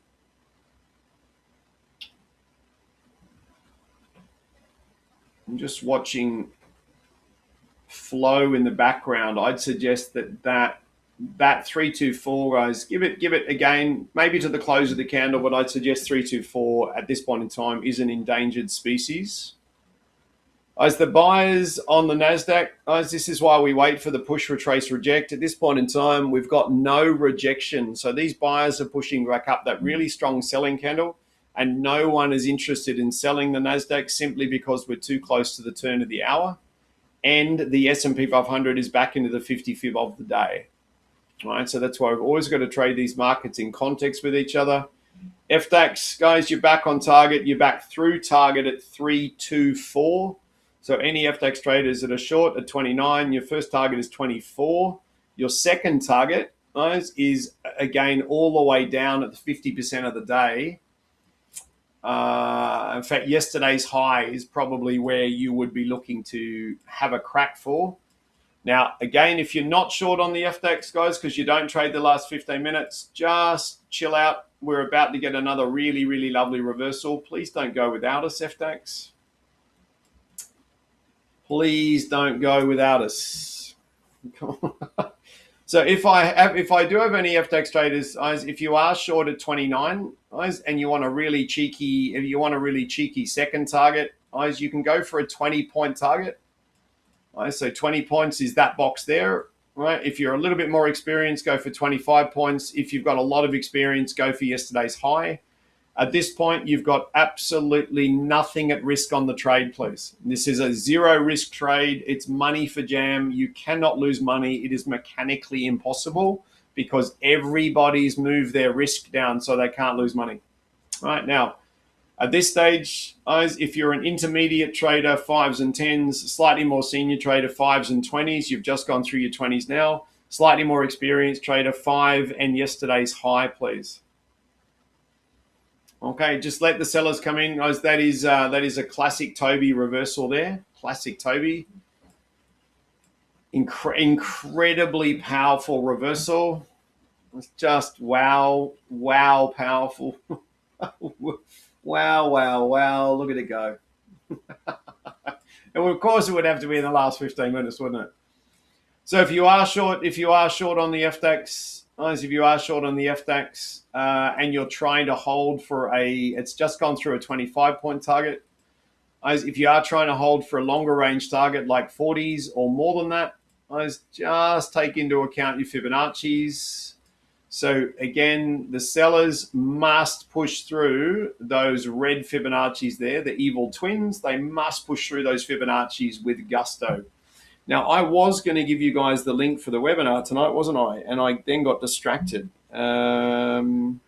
I'm just watching flow in the background. I'd suggest that 324, guys, give it again, maybe to the close of the candle, but I'd suggest 324 at this point in time is an endangered species. As the buyers on the NASDAQ, guys, this is why we wait for the push, retrace, reject. At this point in time, we've got no rejection. So these buyers are pushing back up that really strong selling candle, and no one is interested in selling the NASDAQ simply because we're too close to the turn of the hour, and the S&P 500 is back into the 50 fib of the day. All right, so that's why we've always got to trade these markets in context with each other. FDAX, guys, you're back on target. You're back through target at 324. So any FDAX traders that are short at 29, your first target is 24. Your second target, guys, is again all the way down at the 50% of the day. In fact, yesterday's high is probably where you would be looking to have a crack for. Now, again, if you're not short on the FDAX, guys, because you don't trade the last 15 minutes, just chill out. We're about to get another really, really lovely reversal. Please don't go without us, FDAX. Please don't go without us. So if I do have any FDAX traders, guys, if you are short at 29, guys, and you want a really cheeky second target, guys, you can go for a 20-point target. Right, so 20 points is that box there, right? If you're a little bit more experienced, go for 25 points. If you've got a lot of experience, go for yesterday's high. At this point, you've got absolutely nothing at risk on the trade, please. This is a zero risk trade. It's money for jam. You cannot lose money. It is mechanically impossible because everybody's moved their risk down so they can't lose money. All right, now, at this stage, guys, if you're an intermediate trader, 5s and 10s, slightly more senior trader, 5s and 20s, you've just gone through your 20s now. Slightly more experienced trader, 5 and yesterday's high, please. Okay, just let the sellers come in, guys. That is a classic Toby reversal there. Classic Toby. Incredibly powerful reversal. It's just wow powerful. Wow. Look at it go. And of course it would have to be in the last 15 minutes, wouldn't it? So if you are short on the FDAX, guys, if you are short on the FDAX and you're trying to hold for it's just gone through a 25-point target. Guys, if you are trying to hold for a longer range target like 40s or more than that, guys, just take into account your Fibonacci's. So again, the sellers must push through those red Fibonacci's there, the evil twins. They must push through those Fibonacci's with gusto. Now, I was going to give you guys the link for the webinar tonight, wasn't I? And I then got distracted. Okay,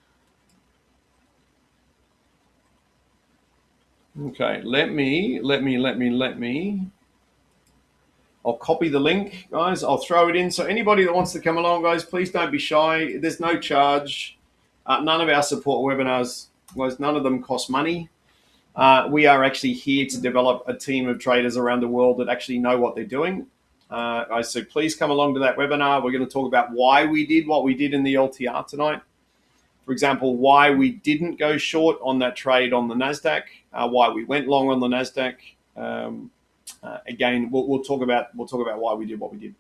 let me. I'll copy the link, guys. I'll throw it in. So anybody that wants to come along, guys, please don't be shy. There's no charge. None of our support webinars, guys, none of them cost money. We are actually here to develop a team of traders around the world that actually know what they're doing. Guys, so please come along to that webinar. We're going to talk about why we did what we did in the LTR tonight. For example, why we didn't go short on that trade on the Nasdaq, why we went long on the Nasdaq. Again, we'll talk about why we did what we did.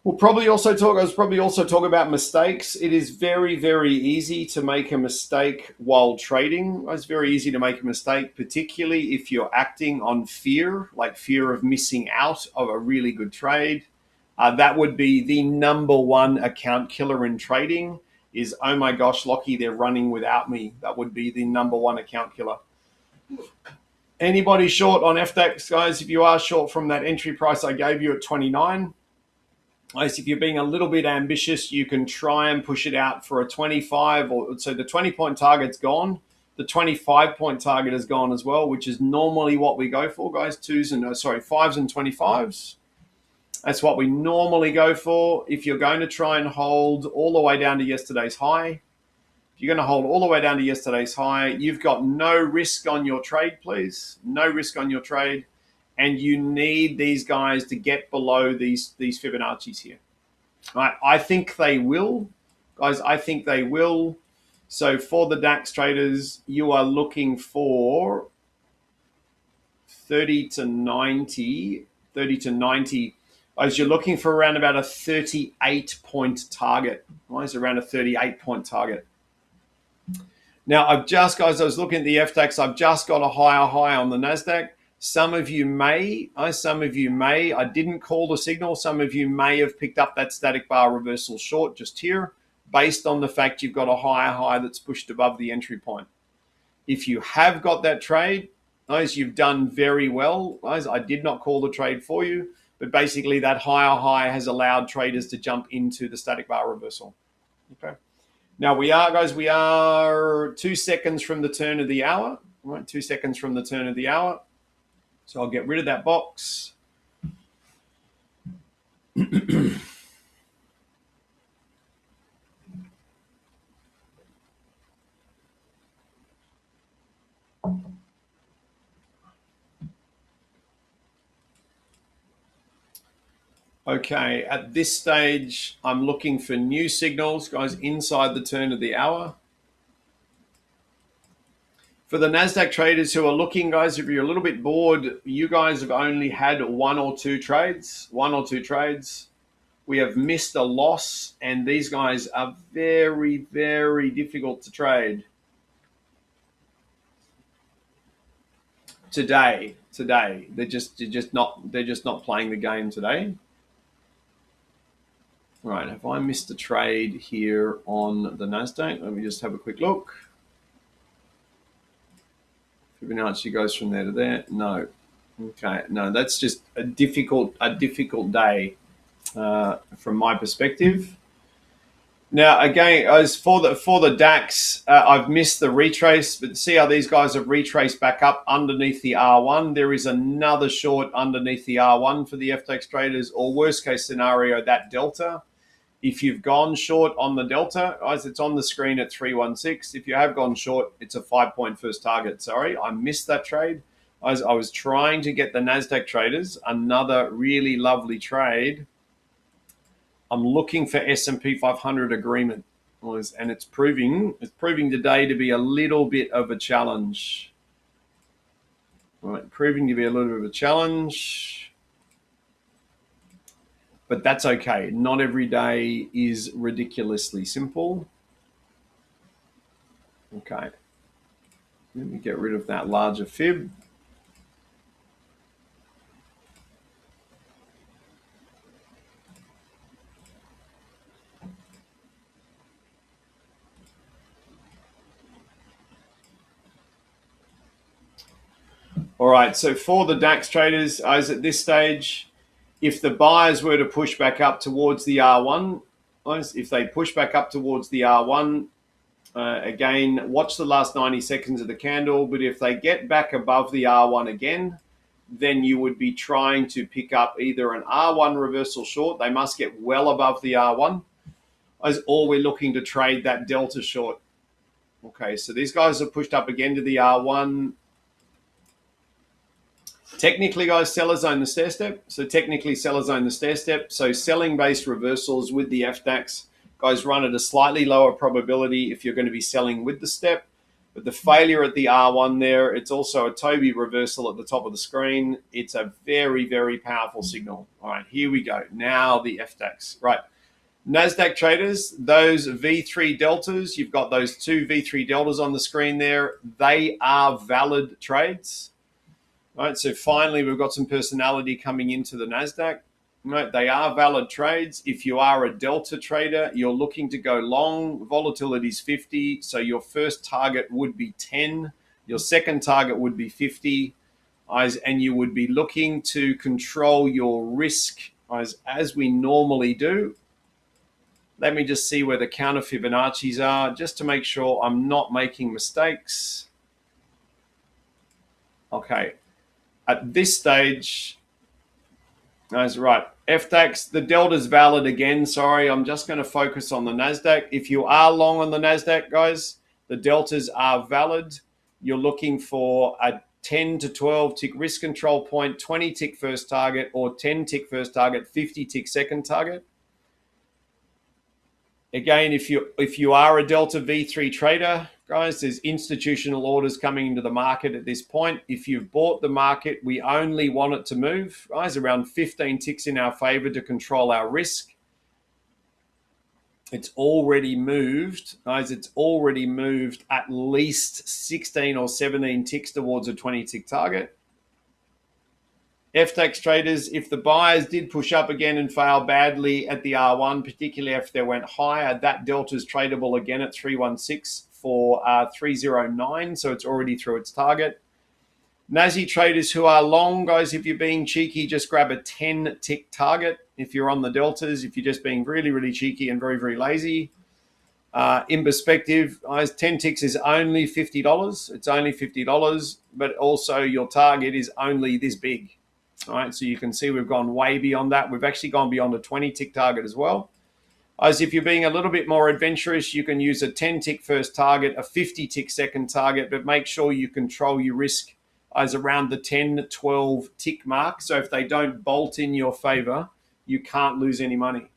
We'll probably also talk about mistakes. It is very, very easy to make a mistake while trading. It's very easy to make a mistake, particularly if you're acting on fear, like fear of missing out of a really good trade. That would be the number one account killer in trading is, oh my gosh, Lockie, they're running without me. That would be the number one account killer. Anybody short on FDAX, guys? If you are short from that entry price I gave you at 29, if you're being a little bit ambitious, you can try and push it out for a 25, or so the 20-point target's gone. The 25-point target is gone as well, which is normally what we go for, guys. 5s and 25s. That's what we normally go for. If you're going to try and hold all the way down to yesterday's high, if you're going to hold all the way down to yesterday's high, you've got no risk on your trade, please. No risk on your trade. And you need these guys to get below these Fibonacci's here. All right, I think they will. Guys, I think they will. So for the DAX traders, you are looking for 30 to 90. Guys, you're looking for around about a 38-point target. Guys, around a 38-point target. Now, I was looking at the FDAX. I've just got a higher high on the Nasdaq. Some of you may, I didn't call the signal. Some of you may have picked up that static bar reversal short just here based on the fact you've got a higher high that's pushed above the entry point. If you have got that trade, guys, you've done very well. Guys, I did not call the trade for you, but basically that higher high has allowed traders to jump into the static bar reversal. Okay. Now we are 2 seconds from the turn of the hour. All right, 2 seconds from the turn of the hour. So I'll get rid of that box. Okay, at this stage, I'm looking for new signals, guys, inside the turn of the hour. For the NASDAQ traders who are looking, guys, if you're a little bit bored, you guys have only had one or two trades. We have missed a loss, and these guys are very, very difficult to trade. Today, they're just not playing the game today. All right, have I missed a trade here on the NASDAQ? Let me just have a quick look. Fibonacci goes from there to there. No. Okay. No, that's just a difficult day from my perspective. Now, again, as for the DAX, I've missed the retrace, but see how these guys have retraced back up underneath the R1. There is another short underneath the R1 for the FDAX traders, or worst case scenario, that delta. If you've gone short on the delta, guys, it's on the screen at 316. If you have gone short, it's a 5-point first target. Sorry, I missed that trade. I was trying to get the NASDAQ traders another really lovely trade. I'm looking for S&P 500 agreement, and it's proving today to be a little bit of a challenge. All right, proving to be a little bit of a challenge. But that's okay. Not every day is ridiculously simple. Okay. Let me get rid of that larger fib. All right, so for the DAX traders, as at this stage, if the buyers were to push back up towards the R1, if they push back up towards the R1, again, watch the last 90 seconds of the candle. But if they get back above the R1 again, then you would be trying to pick up either an R1 reversal short. They must get well above the R1, or we're looking to trade that delta short. Okay, so these guys are pushed up again to the R1. Technically, guys, sellers own the stair step. So selling-based reversals with the FDAX, guys run at a slightly lower probability if you're going to be selling with the step. But the failure at the R1 there, it's also a Toby reversal at the top of the screen. It's a very, very powerful signal. All right, here we go. Now the FDAX. Right. NASDAQ traders, those V3 deltas, you've got those two V3 deltas on the screen there. They are valid trades. All right, so finally we've got some personality coming into the NASDAQ. Right, they are valid trades. If you are a delta trader, you're looking to go long, volatility is 50, so your first target would be 10, your second target would be 50, and you would be looking to control your risk as we normally do. Let me just see where the counter Fibonacci's are, just to make sure I'm not making mistakes. Okay, at this stage, guys, right, FDAX, the delta's valid again. Sorry, I'm just going to focus on the NASDAQ. If you are long on the NASDAQ, guys, the deltas are valid. You're looking for a 10 to 12 tick risk control point, 20 tick first target, or 10 tick first target, 50 tick second target. Again, if you are a Delta V3 trader, guys, there's institutional orders coming into the market at this point. If you've bought the market, we only want it to move, guys, around 15 ticks in our favor to control our risk. It's already moved, guys. It's already moved at least 16 or 17 ticks towards a 20 tick target. FDAX traders, if the buyers did push up again and fail badly at the R1, particularly if they went higher, that delta is tradable again at 316 for 309, so it's already through its target. Nazi traders who are long, guys, if you're being cheeky, just grab a 10 tick target. If you're on the deltas, if you're just being really, really cheeky and very, very lazy. In perspective, guys, 10 ticks is only $50. It's only $50, but also your target is only this big. All right, so you can see we've gone way beyond that. We've actually gone beyond a 20 tick target as well. As if you're being a little bit more adventurous, you can use a 10 tick first target, a 50 tick second target, but make sure you control your risk as around the 10, 12 tick mark. So if they don't bolt in your favor, you can't lose any money.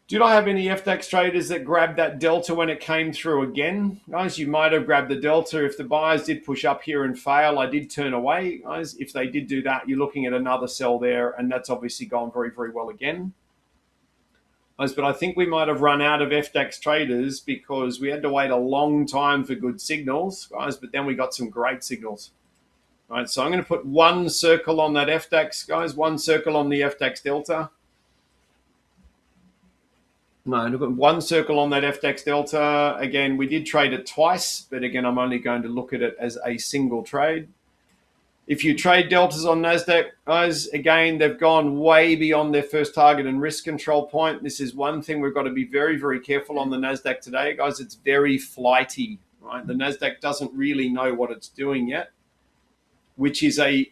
Did I have any FDAX traders that grabbed that delta when it came through again? Guys, you might have grabbed the delta. If the buyers did push up here and fail, I did turn away. Guys, if they did do that, you're looking at another sell there, and that's obviously gone very, very well again. Guys, but I think we might have run out of FDAX traders because we had to wait a long time for good signals, guys, but then we got some great signals. All right, so I'm going to put one circle on that FDAX, guys, one circle on the FDAX delta. No, look at one circle on that FDAX delta. Again, we did trade it twice, but again, I'm only going to look at it as a single trade. If you trade deltas on NASDAQ, guys, again, they've gone way beyond their first target and risk control point. This is one thing we've got to be very, very careful on the NASDAQ today, guys. It's very flighty, right? The NASDAQ doesn't really know what it's doing yet, which is a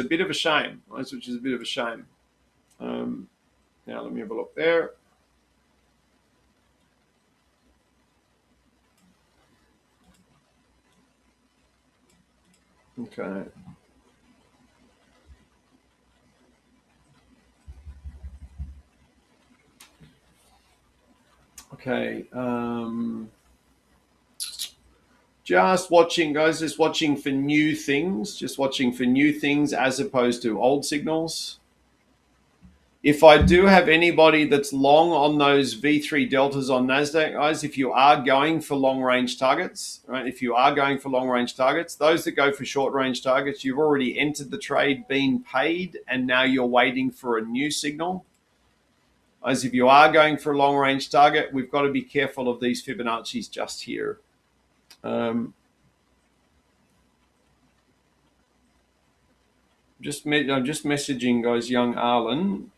bit of a shame, guys, which is a bit of a shame. Now, let me have a look there. Okay. Okay. Just watching, guys, just watching for new things, as opposed to old signals. If I do have anybody that's long on those V3 deltas on NASDAQ, guys, if you are going for long-range targets, right? If you are going for long-range targets, those that go for short-range targets, you've already entered the trade, been paid, and now you're waiting for a new signal. As if you are going for a long-range target, we've got to be careful of these Fibonacci's just here. I'm just messaging, guys, young Arlen.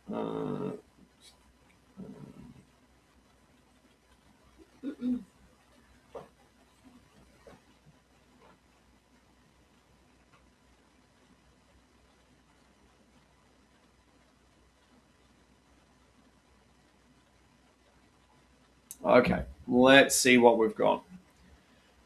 Okay, let's see what we've got.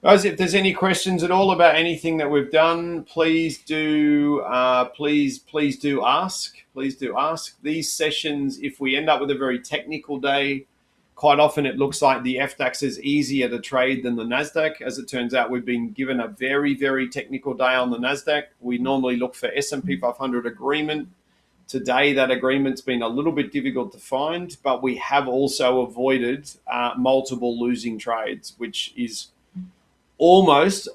Guys, if there's any questions at all about anything that we've done, please do ask. Please do ask. These sessions, if we end up with a very technical day, Quite often it looks like the FDAX is easier to trade than the NASDAQ. As it turns out, we've been given a very, very technical day on the NASDAQ. We normally look for S&P 500 agreement. Today, that agreement's been a little bit difficult to find, but we have also avoided multiple losing trades, which is almost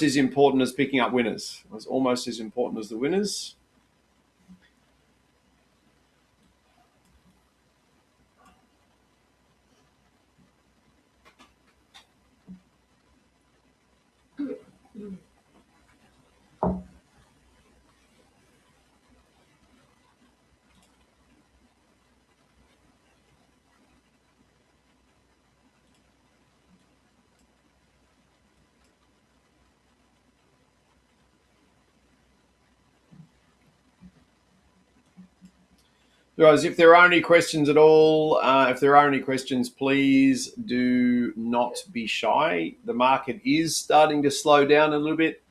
as important as picking up winners. It's almost as important as the winners. Guys, if there are any questions at all, please do not be shy. The market is starting to slow down a little bit.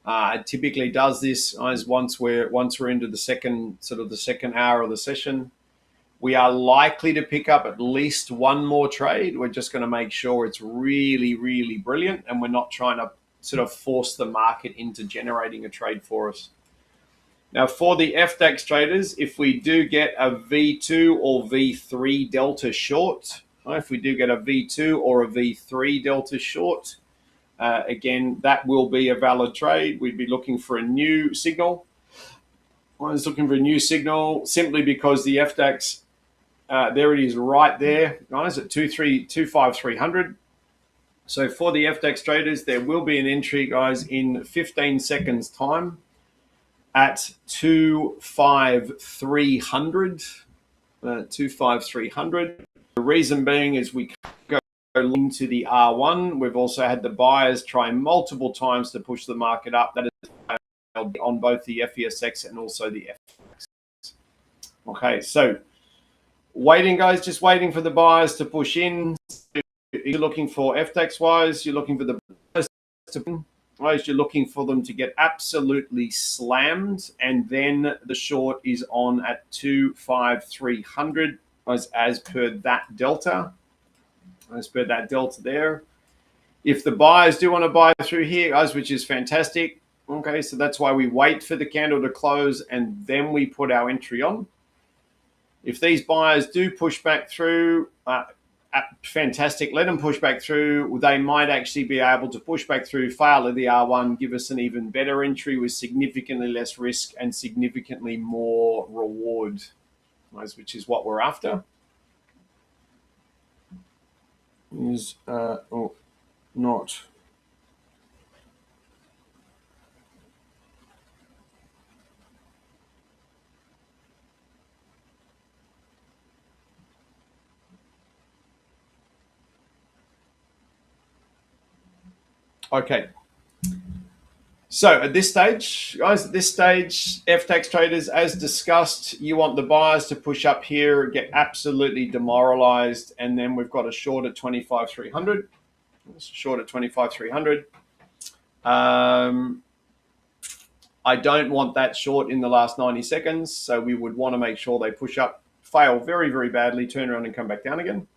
It typically does this as once we're into the second hour of the session. We are likely to pick up at least one more trade. We're just going to make sure it's really, really brilliant, and we're not trying to sort of force the market into generating a trade for us. Now, for the FDAX traders, if we do get a V2 or V3 delta short, if we do get a V2 or a V3 delta short, again, that will be a valid trade. We'd be looking for a new signal. I was looking for a new signal simply because the FDAX, there it is right there, guys, at 25300. So for the FDAX traders, there will be an entry, guys, in 15 seconds time at 25300. 25300. The reason being is we go into the R1. We've also had the buyers try multiple times to push the market up. That is on both the FESX and also the FX. Okay, so waiting, guys, just waiting for the buyers to push in. You're looking for FDAX wise, you're looking for the buyers to, you're looking for them to get absolutely slammed, and then the short is on at 25300 as per that delta. As per that delta there. If the buyers do want to buy through here, guys, which is fantastic. Okay, so that's why we wait for the candle to close and then we put our entry on. If these buyers do push back through, fantastic. Let them push back through. They might actually be able to push back through, fail at the R1, give us an even better entry with significantly less risk and significantly more reward, which is what we're after. Is not. Okay. So at this stage, guys, FTX traders, as discussed, you want the buyers to push up here, get absolutely demoralized, and then we've got a short at 25,300. Short at 25,300. I don't want that short in the last 90 seconds, so we would want to make sure they push up, fail very, very badly, turn around and come back down again.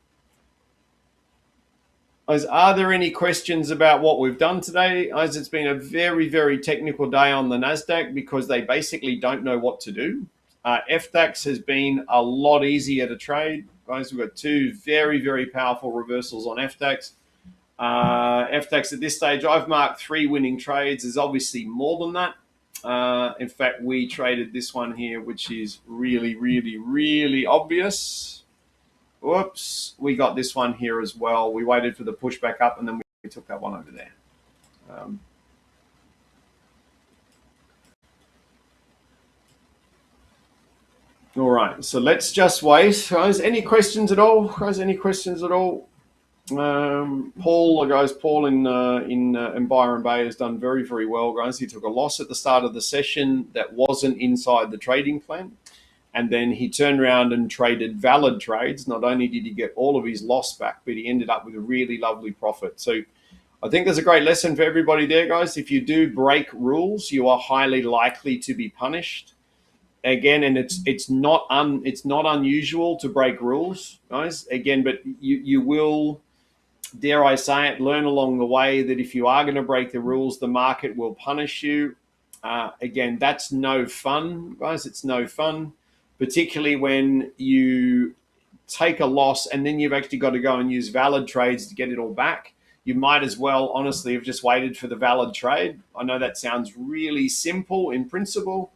Are there any questions about what we've done today? It's been a very, very technical day on the NASDAQ because they basically don't know what to do. FDAX has been a lot easier to trade. Guys, we've got two very, very powerful reversals on FDAX. FDAX at this stage, I've marked 3 winning trades. There's obviously more than that. In fact, we traded this one here, which is really, really, really obvious. Whoops, we got this one here as well. We waited for the pushback up and then we took that one over there. All right, so let's just wait. Guys, any questions at all? Paul in Byron Bay has done very, very well, guys. He took a loss at the start of the session that wasn't inside the trading plan. And then he turned around and traded valid trades. Not only did he get all of his loss back, but he ended up with a really lovely profit. So I think there's a great lesson for everybody there, guys. If you do break rules, you are highly likely to be punished. again, and it's not unusual to break rules, guys. Again, but you will, dare I say it, learn along the way that if you are going to break the rules, the market will punish you. Again, that's no fun, guys. It's no fun, particularly when you take a loss and then you've actually got to go and use valid trades to get it all back. You might as well, honestly, have just waited for the valid trade. I know that sounds really simple in principle,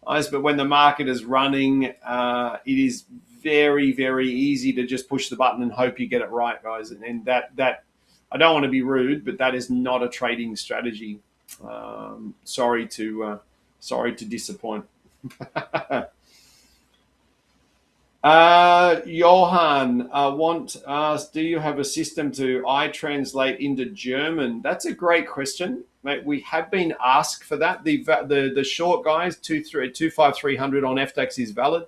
guys, but when the market is running, it is very, very easy to just push the button and hope you get it right, guys. And that I don't want to be rude, but that is not a trading strategy. Sorry to disappoint. Johan do you have a system to translate into German? That's a great question, mate. We have been asked for that. The short guys 25300 on FTX is valid.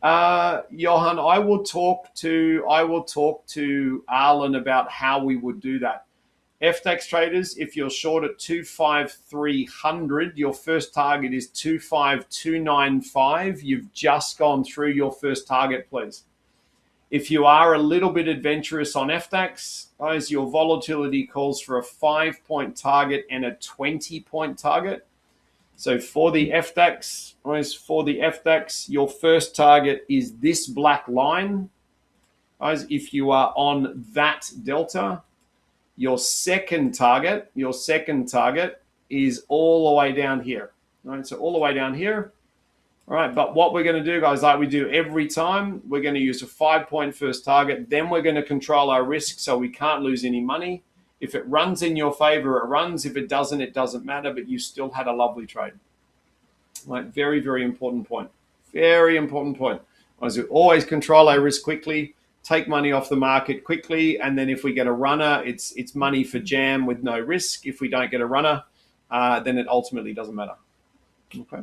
Johan, I will talk to Arlen about how we would do that. FTX traders, if you're short at 25300, your first target is 25295. You've just gone through your first target, please. If you are a little bit adventurous on FTX, guys, your volatility calls for a 5-point target and a 20-point target. So for the FTX, guys, your first target is this black line. Guys, if you are on that delta, your second target is all the way down here. All right, so all the way down here. All right, but what we're going to do, guys, like we do every time, we're going to use a 5-point first target. Then we're going to control our risk so we can't lose any money. If it runs in your favor, it runs. If it doesn't, it doesn't matter, but you still had a lovely trade. All right, very, very important point. Very important point. As we always control our risk quickly, take money off the market quickly, and then if we get a runner, it's money for jam with no risk. If we don't get a runner, then it ultimately doesn't matter. Okay.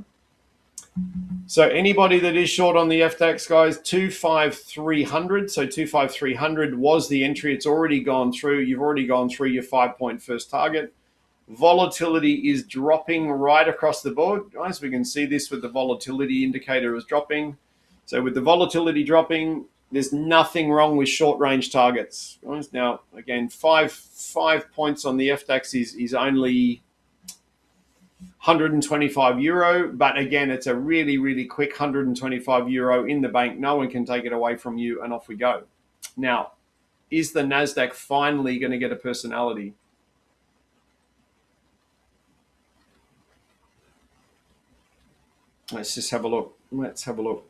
So anybody that is short on the FTX, guys, 25300. So 25300 was the entry. It's already gone through. You've already gone through your 5-point first target. Volatility is dropping right across the board, guys. We can see this with the volatility indicator is dropping. So with the volatility dropping, there's nothing wrong with short range targets. Now, again, five points on the FTX is only 125 euro, but again, it's a really, really quick 125 euro in the bank. No one can take it away from you, and off we go. Now, is the NASDAQ finally going to get a personality? Let's just have a look. Let's have a look.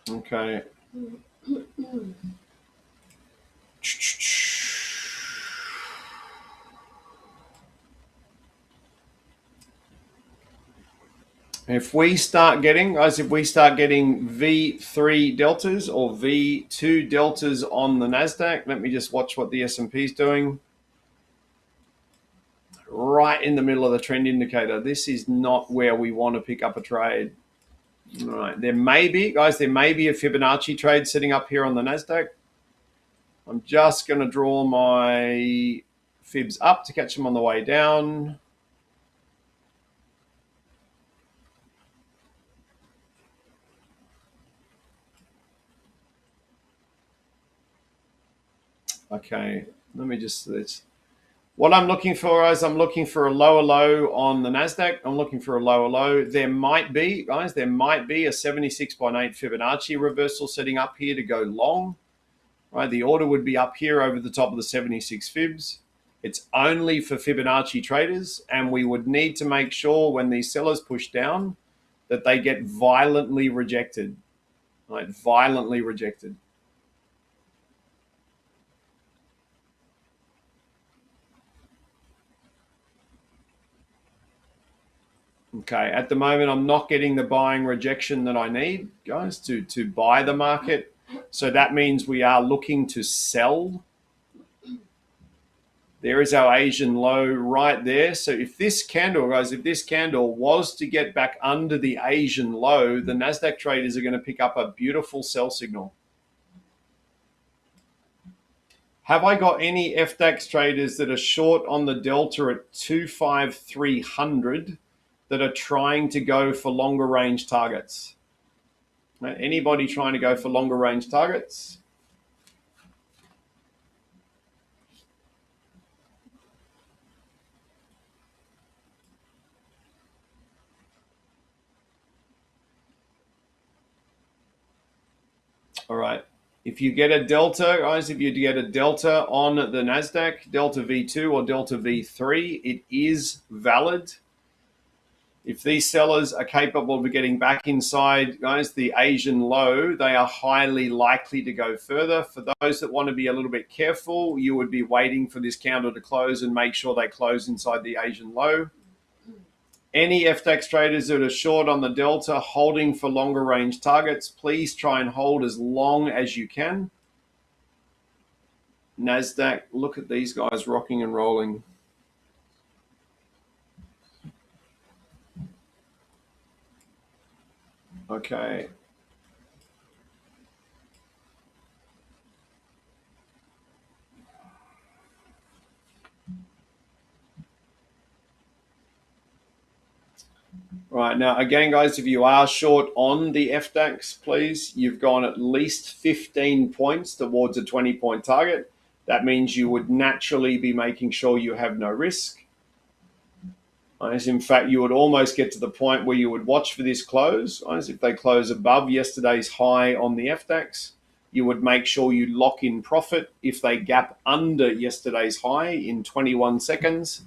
Okay. If we start getting V3 deltas or V2 deltas on the NASDAQ, let me just watch what the S&P is doing. Right in the middle of the trend indicator. This is not where we want to pick up a trade. All right, there may be a Fibonacci trade sitting up here on the NASDAQ. I'm just going to draw my fibs up to catch them on the way down. Okay, what I'm looking for is I'm looking for a lower low on the NASDAQ. I'm looking for a lower low. There might be, guys, a 76.8 Fibonacci reversal setting up here to go long. Right, the order would be up here over the top of the 76 fibs. It's only for Fibonacci traders, and we would need to make sure when these sellers push down that they get violently rejected. Right, violently rejected. Okay, at the moment, I'm not getting the buying rejection that I need, guys, to buy the market. So that means we are looking to sell. There is our Asian low right there. So if this candle, guys, was to get back under the Asian low, the NASDAQ traders are going to pick up a beautiful sell signal. Have I got any FDAX traders that are short on the delta at 25300 that are trying to go for longer range targets? Anybody trying to go for longer range targets? All right. If you get a delta, guys, if you get a delta on the NASDAQ, delta V2 or delta V3, it is valid. If these sellers are capable of getting back inside, guys, the Asian low, they are highly likely to go further. For those that want to be a little bit careful, you would be waiting for this candle to close and make sure they close inside the Asian low. Any FDAX traders that are short on the delta, holding for longer range targets, please try and hold as long as you can. NASDAQ, look at these guys rocking and rolling. Okay. Right, now again, guys, if you are short on the FDAX, please, you've gone at least 15 points towards a 20-point target. That means you would naturally be making sure you have no risk. As in fact, you would almost get to the point where you would watch for this close. As if they close above yesterday's high on the FDAX, you would make sure you lock in profit. If they gap under yesterday's high in 21 seconds,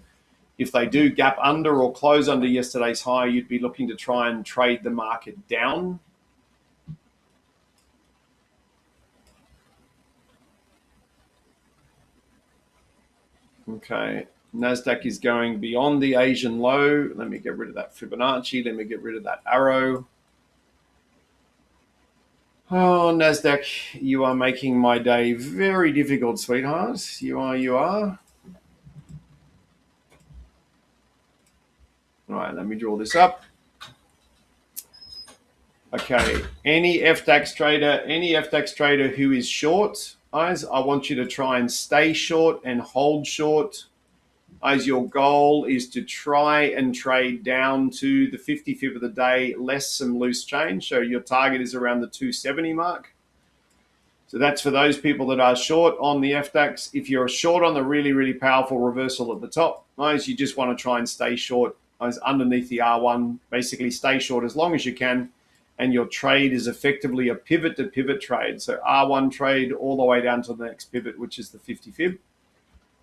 if they do gap under or close under yesterday's high, you'd be looking to try and trade the market down. Okay, NASDAQ is going beyond the Asian low. Let me get rid of that Fibonacci. Let me get rid of that arrow. Oh, NASDAQ, you are making my day very difficult, sweetheart. You are. All right, let me draw this up. Okay, any FDAX trader who is short, guys, I want you to try and stay short and hold short. As your goal is to try and trade down to the 50 fib of the day, less some loose change. So your target is around the 270 mark. So that's for those people that are short on the FDAX. If you're short on the really, really powerful reversal at the top, guys, you just want to try and stay short as underneath the R1. Basically stay short as long as you can. And your trade is effectively a pivot to pivot trade. So R1 trade all the way down to the next pivot, which is the 50 fib.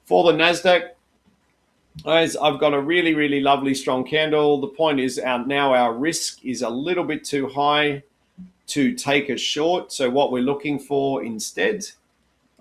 For the NASDAQ, guys, I've got a really, really lovely strong candle. The point is now our risk is a little bit too high to take a short. So what we're looking for instead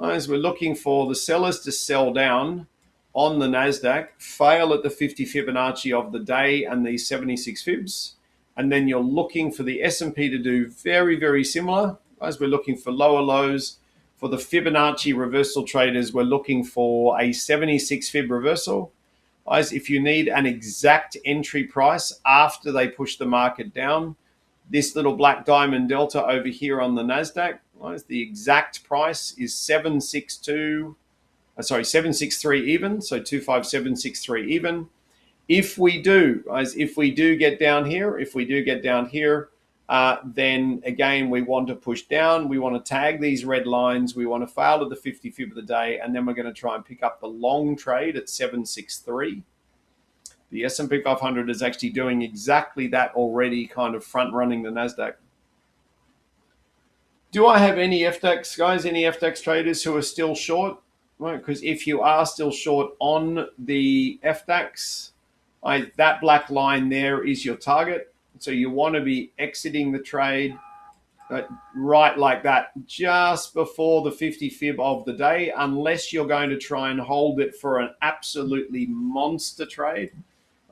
is we're looking for the sellers to sell down on the NASDAQ, fail at the 50 Fibonacci of the day and the 76 fibs. And then you're looking for the S&P to do very, very similar. As we're looking for lower lows. For the Fibonacci reversal traders, we're looking for a 76 fib reversal. Guys, if you need an exact entry price after they push the market down, this little black diamond delta over here on the NASDAQ, guys, the exact price is 763 even, so 25763 even. If we do get down here, then again, we want to push down. We want to tag these red lines. We want to fail at the 50 fib of the day, and then we're going to try and pick up the long trade at 763. The S&P 500 is actually doing exactly that already, kind of front running the NASDAQ. Do I have any FDAX, guys, any FDAX traders who are still short? Right, because if you are still short on the FDAX, that black line there is your target. So you want to be exiting the trade right like that just before the 50 fib of the day, unless you're going to try and hold it for an absolutely monster trade,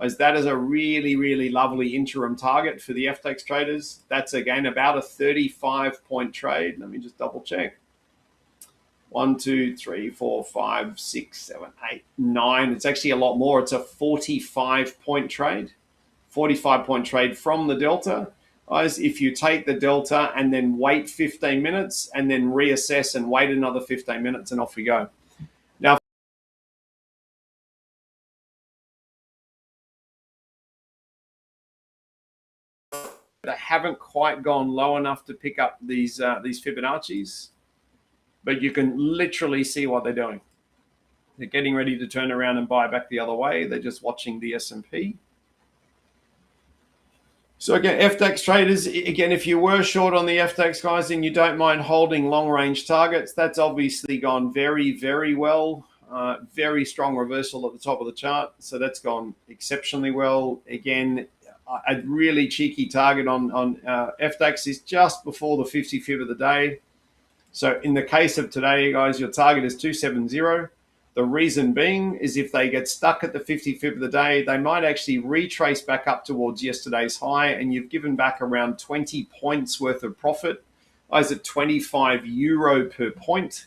as that is a really, really lovely interim target for the FDAX traders. That's, again, about a 35-point trade. Let me just double check. 1, 2, 3, 4, 5, 6, 7, 8, 9. It's actually a lot more. It's a 45-point trade. 45-point trade from the delta. Guys, if you take the delta and then wait 15 minutes and then reassess and wait another 15 minutes and off we go. haven't quite gone low enough to pick up these Fibonacci's, but you can literally see what they're doing. They're getting ready to turn around and buy back the other way. They're just watching the S&P. So again, FDAX traders, again, if you were short on the FDAX, guys, and you don't mind holding long-range targets, that's obviously gone very, very well. Very strong reversal at the top of the chart. So that's gone exceptionally well. Again, a really cheeky target on FDAX is just before the 50 fib of the day. So in the case of today, guys, your target is 270. The reason being is if they get stuck at the 50 fib of the day, they might actually retrace back up towards yesterday's high, and you've given back around 20 points worth of profit. Guys, at €25 per point.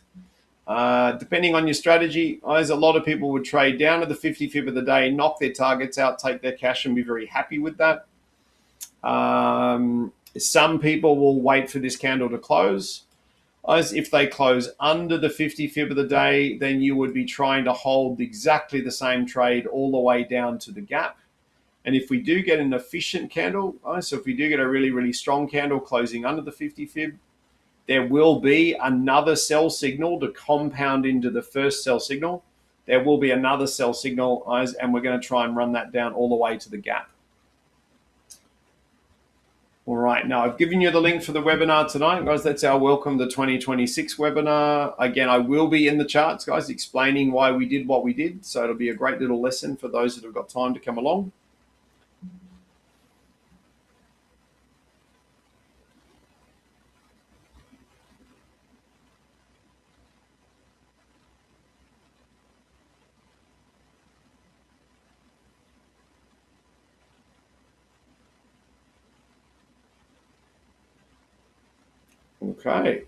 Depending on your strategy, guys, a lot of people would trade down to the 50 fib of the day, knock their targets out, take their cash, and be very happy with that. Some people will wait for this candle to close. As if they close under the 50 fib of the day, then you would be trying to hold exactly the same trade all the way down to the gap. And if we do get an efficient candle, so if we do get a really, really strong candle closing under the 50 fib, there will be another sell signal to compound into the first sell signal. There will be another sell signal, and we're going to try and run that down all the way to the gap. All right, now I've given you the link for the webinar tonight, guys. That's our Welcome to 2026 webinar. Again, I will be in the charts, guys, explaining why we did what we did. So it'll be a great little lesson for those that have got time to come along. Okay.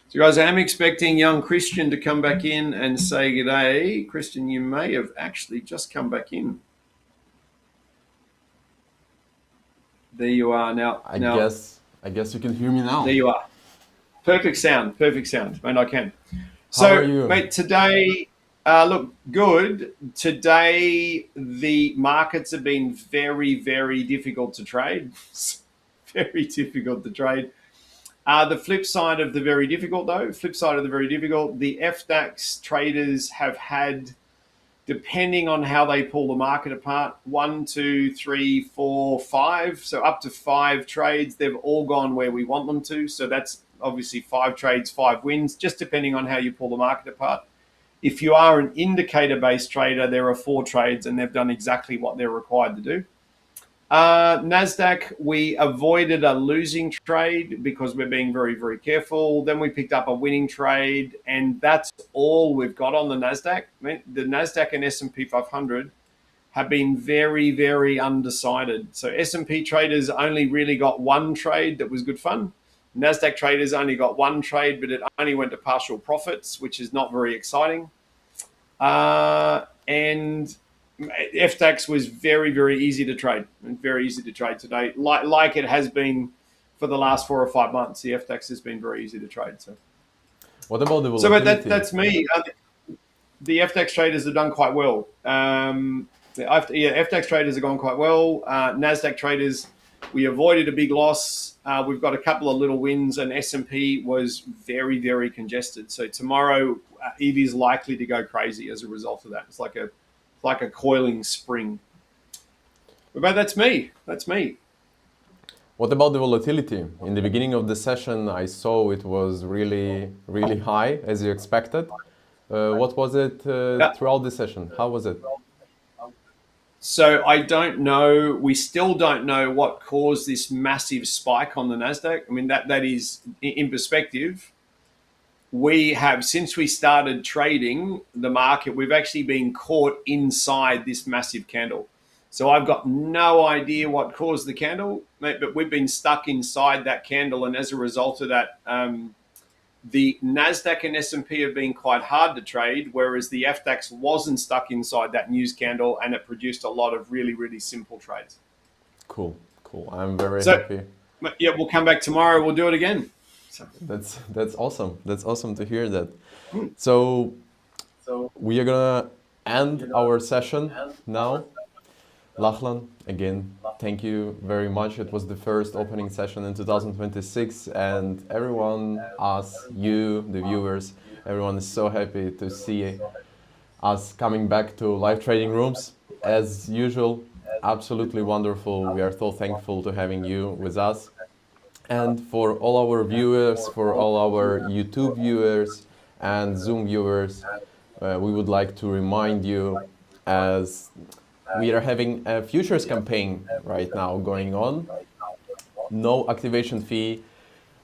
So guys, I am expecting young Christian to come back in and say g'day. Christian, you may have actually just come back in. There you are now.
I guess you can hear me now.
There you are. Perfect sound, mate, I can.
How are you?
Mate, today, look, good. Today, the markets have been very, very difficult to trade. Very difficult to trade. The flip side of the very difficult, though, the FDAX traders have had, depending on how they pull the market apart, 1, 2, 3, 4, 5. So up to 5 trades. They've all gone where we want them to. So that's obviously 5 trades, 5 wins, just depending on how you pull the market apart. If you are an indicator-based trader, there are 4 trades, and they've done exactly what they're required to do. NASDAQ, we avoided a losing trade because we're being very, very careful. Then we picked up a winning trade, and that's all we've got on the NASDAQ. The NASDAQ and S&P 500 have been very, very undecided. So S&P traders only really got 1 trade that was good fun. NASDAQ traders only got 1 trade, but it only went to partial profits, which is not very exciting. And FDAX was very, very easy to trade, and very easy to trade today, like it has been for the last 4 or 5 months. The FDAX has been very easy to trade. So,
what about the volatility?
So, that's me. The FDAX traders have done quite well. FDAX traders have gone quite well. NASDAQ traders, we avoided a big loss. We've got a couple of little wins, and S&P was very, very congested. So tomorrow, it is likely to go crazy as a result of that. It's like a coiling spring. But that's me.
What about the volatility? In the beginning of the session, I saw it was really, really high, as you expected. What was it throughout the session? How was it?
So I don't know. We still don't know what caused this massive spike on the NASDAQ. I mean, that is, in perspective, we have, since we started trading the market, we've actually been caught inside this massive candle. So I've got no idea what caused the candle, mate, but we've been stuck inside that candle. And as a result of that, the NASDAQ and S&P have been quite hard to trade, whereas the FDAX wasn't stuck inside that news candle, and it produced a lot of really, really simple trades.
Cool. I'm very happy.
Yeah, we'll come back tomorrow. We'll do it again.
That's awesome. That's awesome to hear that. So we are gonna end our session now. Lachlan, again, thank you very much. It was the first opening session in 2026, and everyone, us, you, the viewers, everyone is so happy to see us coming back to live trading rooms. As usual, absolutely wonderful. We are so thankful to having you with us. And for all our viewers, for all our YouTube viewers and Zoom viewers, we would like to remind you, as we are having a futures campaign right now going on. No activation fee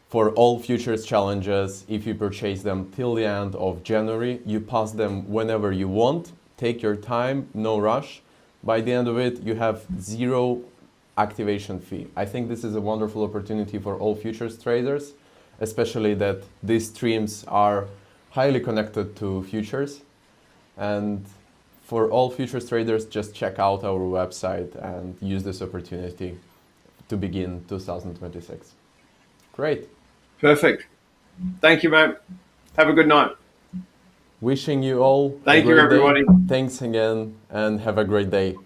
for all futures challenges. If you purchase them till the end of January, you pass them whenever you want. Take your time, no rush. By the end of it, you have zero activation fee. I think this is a wonderful opportunity for all futures traders, especially that these streams are highly connected to futures. And for all futures traders, just check out our website and use this opportunity to begin 2026. Great.
Perfect. Thank you, mate. Have a good night.
Wishing you all
Thank
a
you,
great
everybody.
day. Thanks again and have a great day.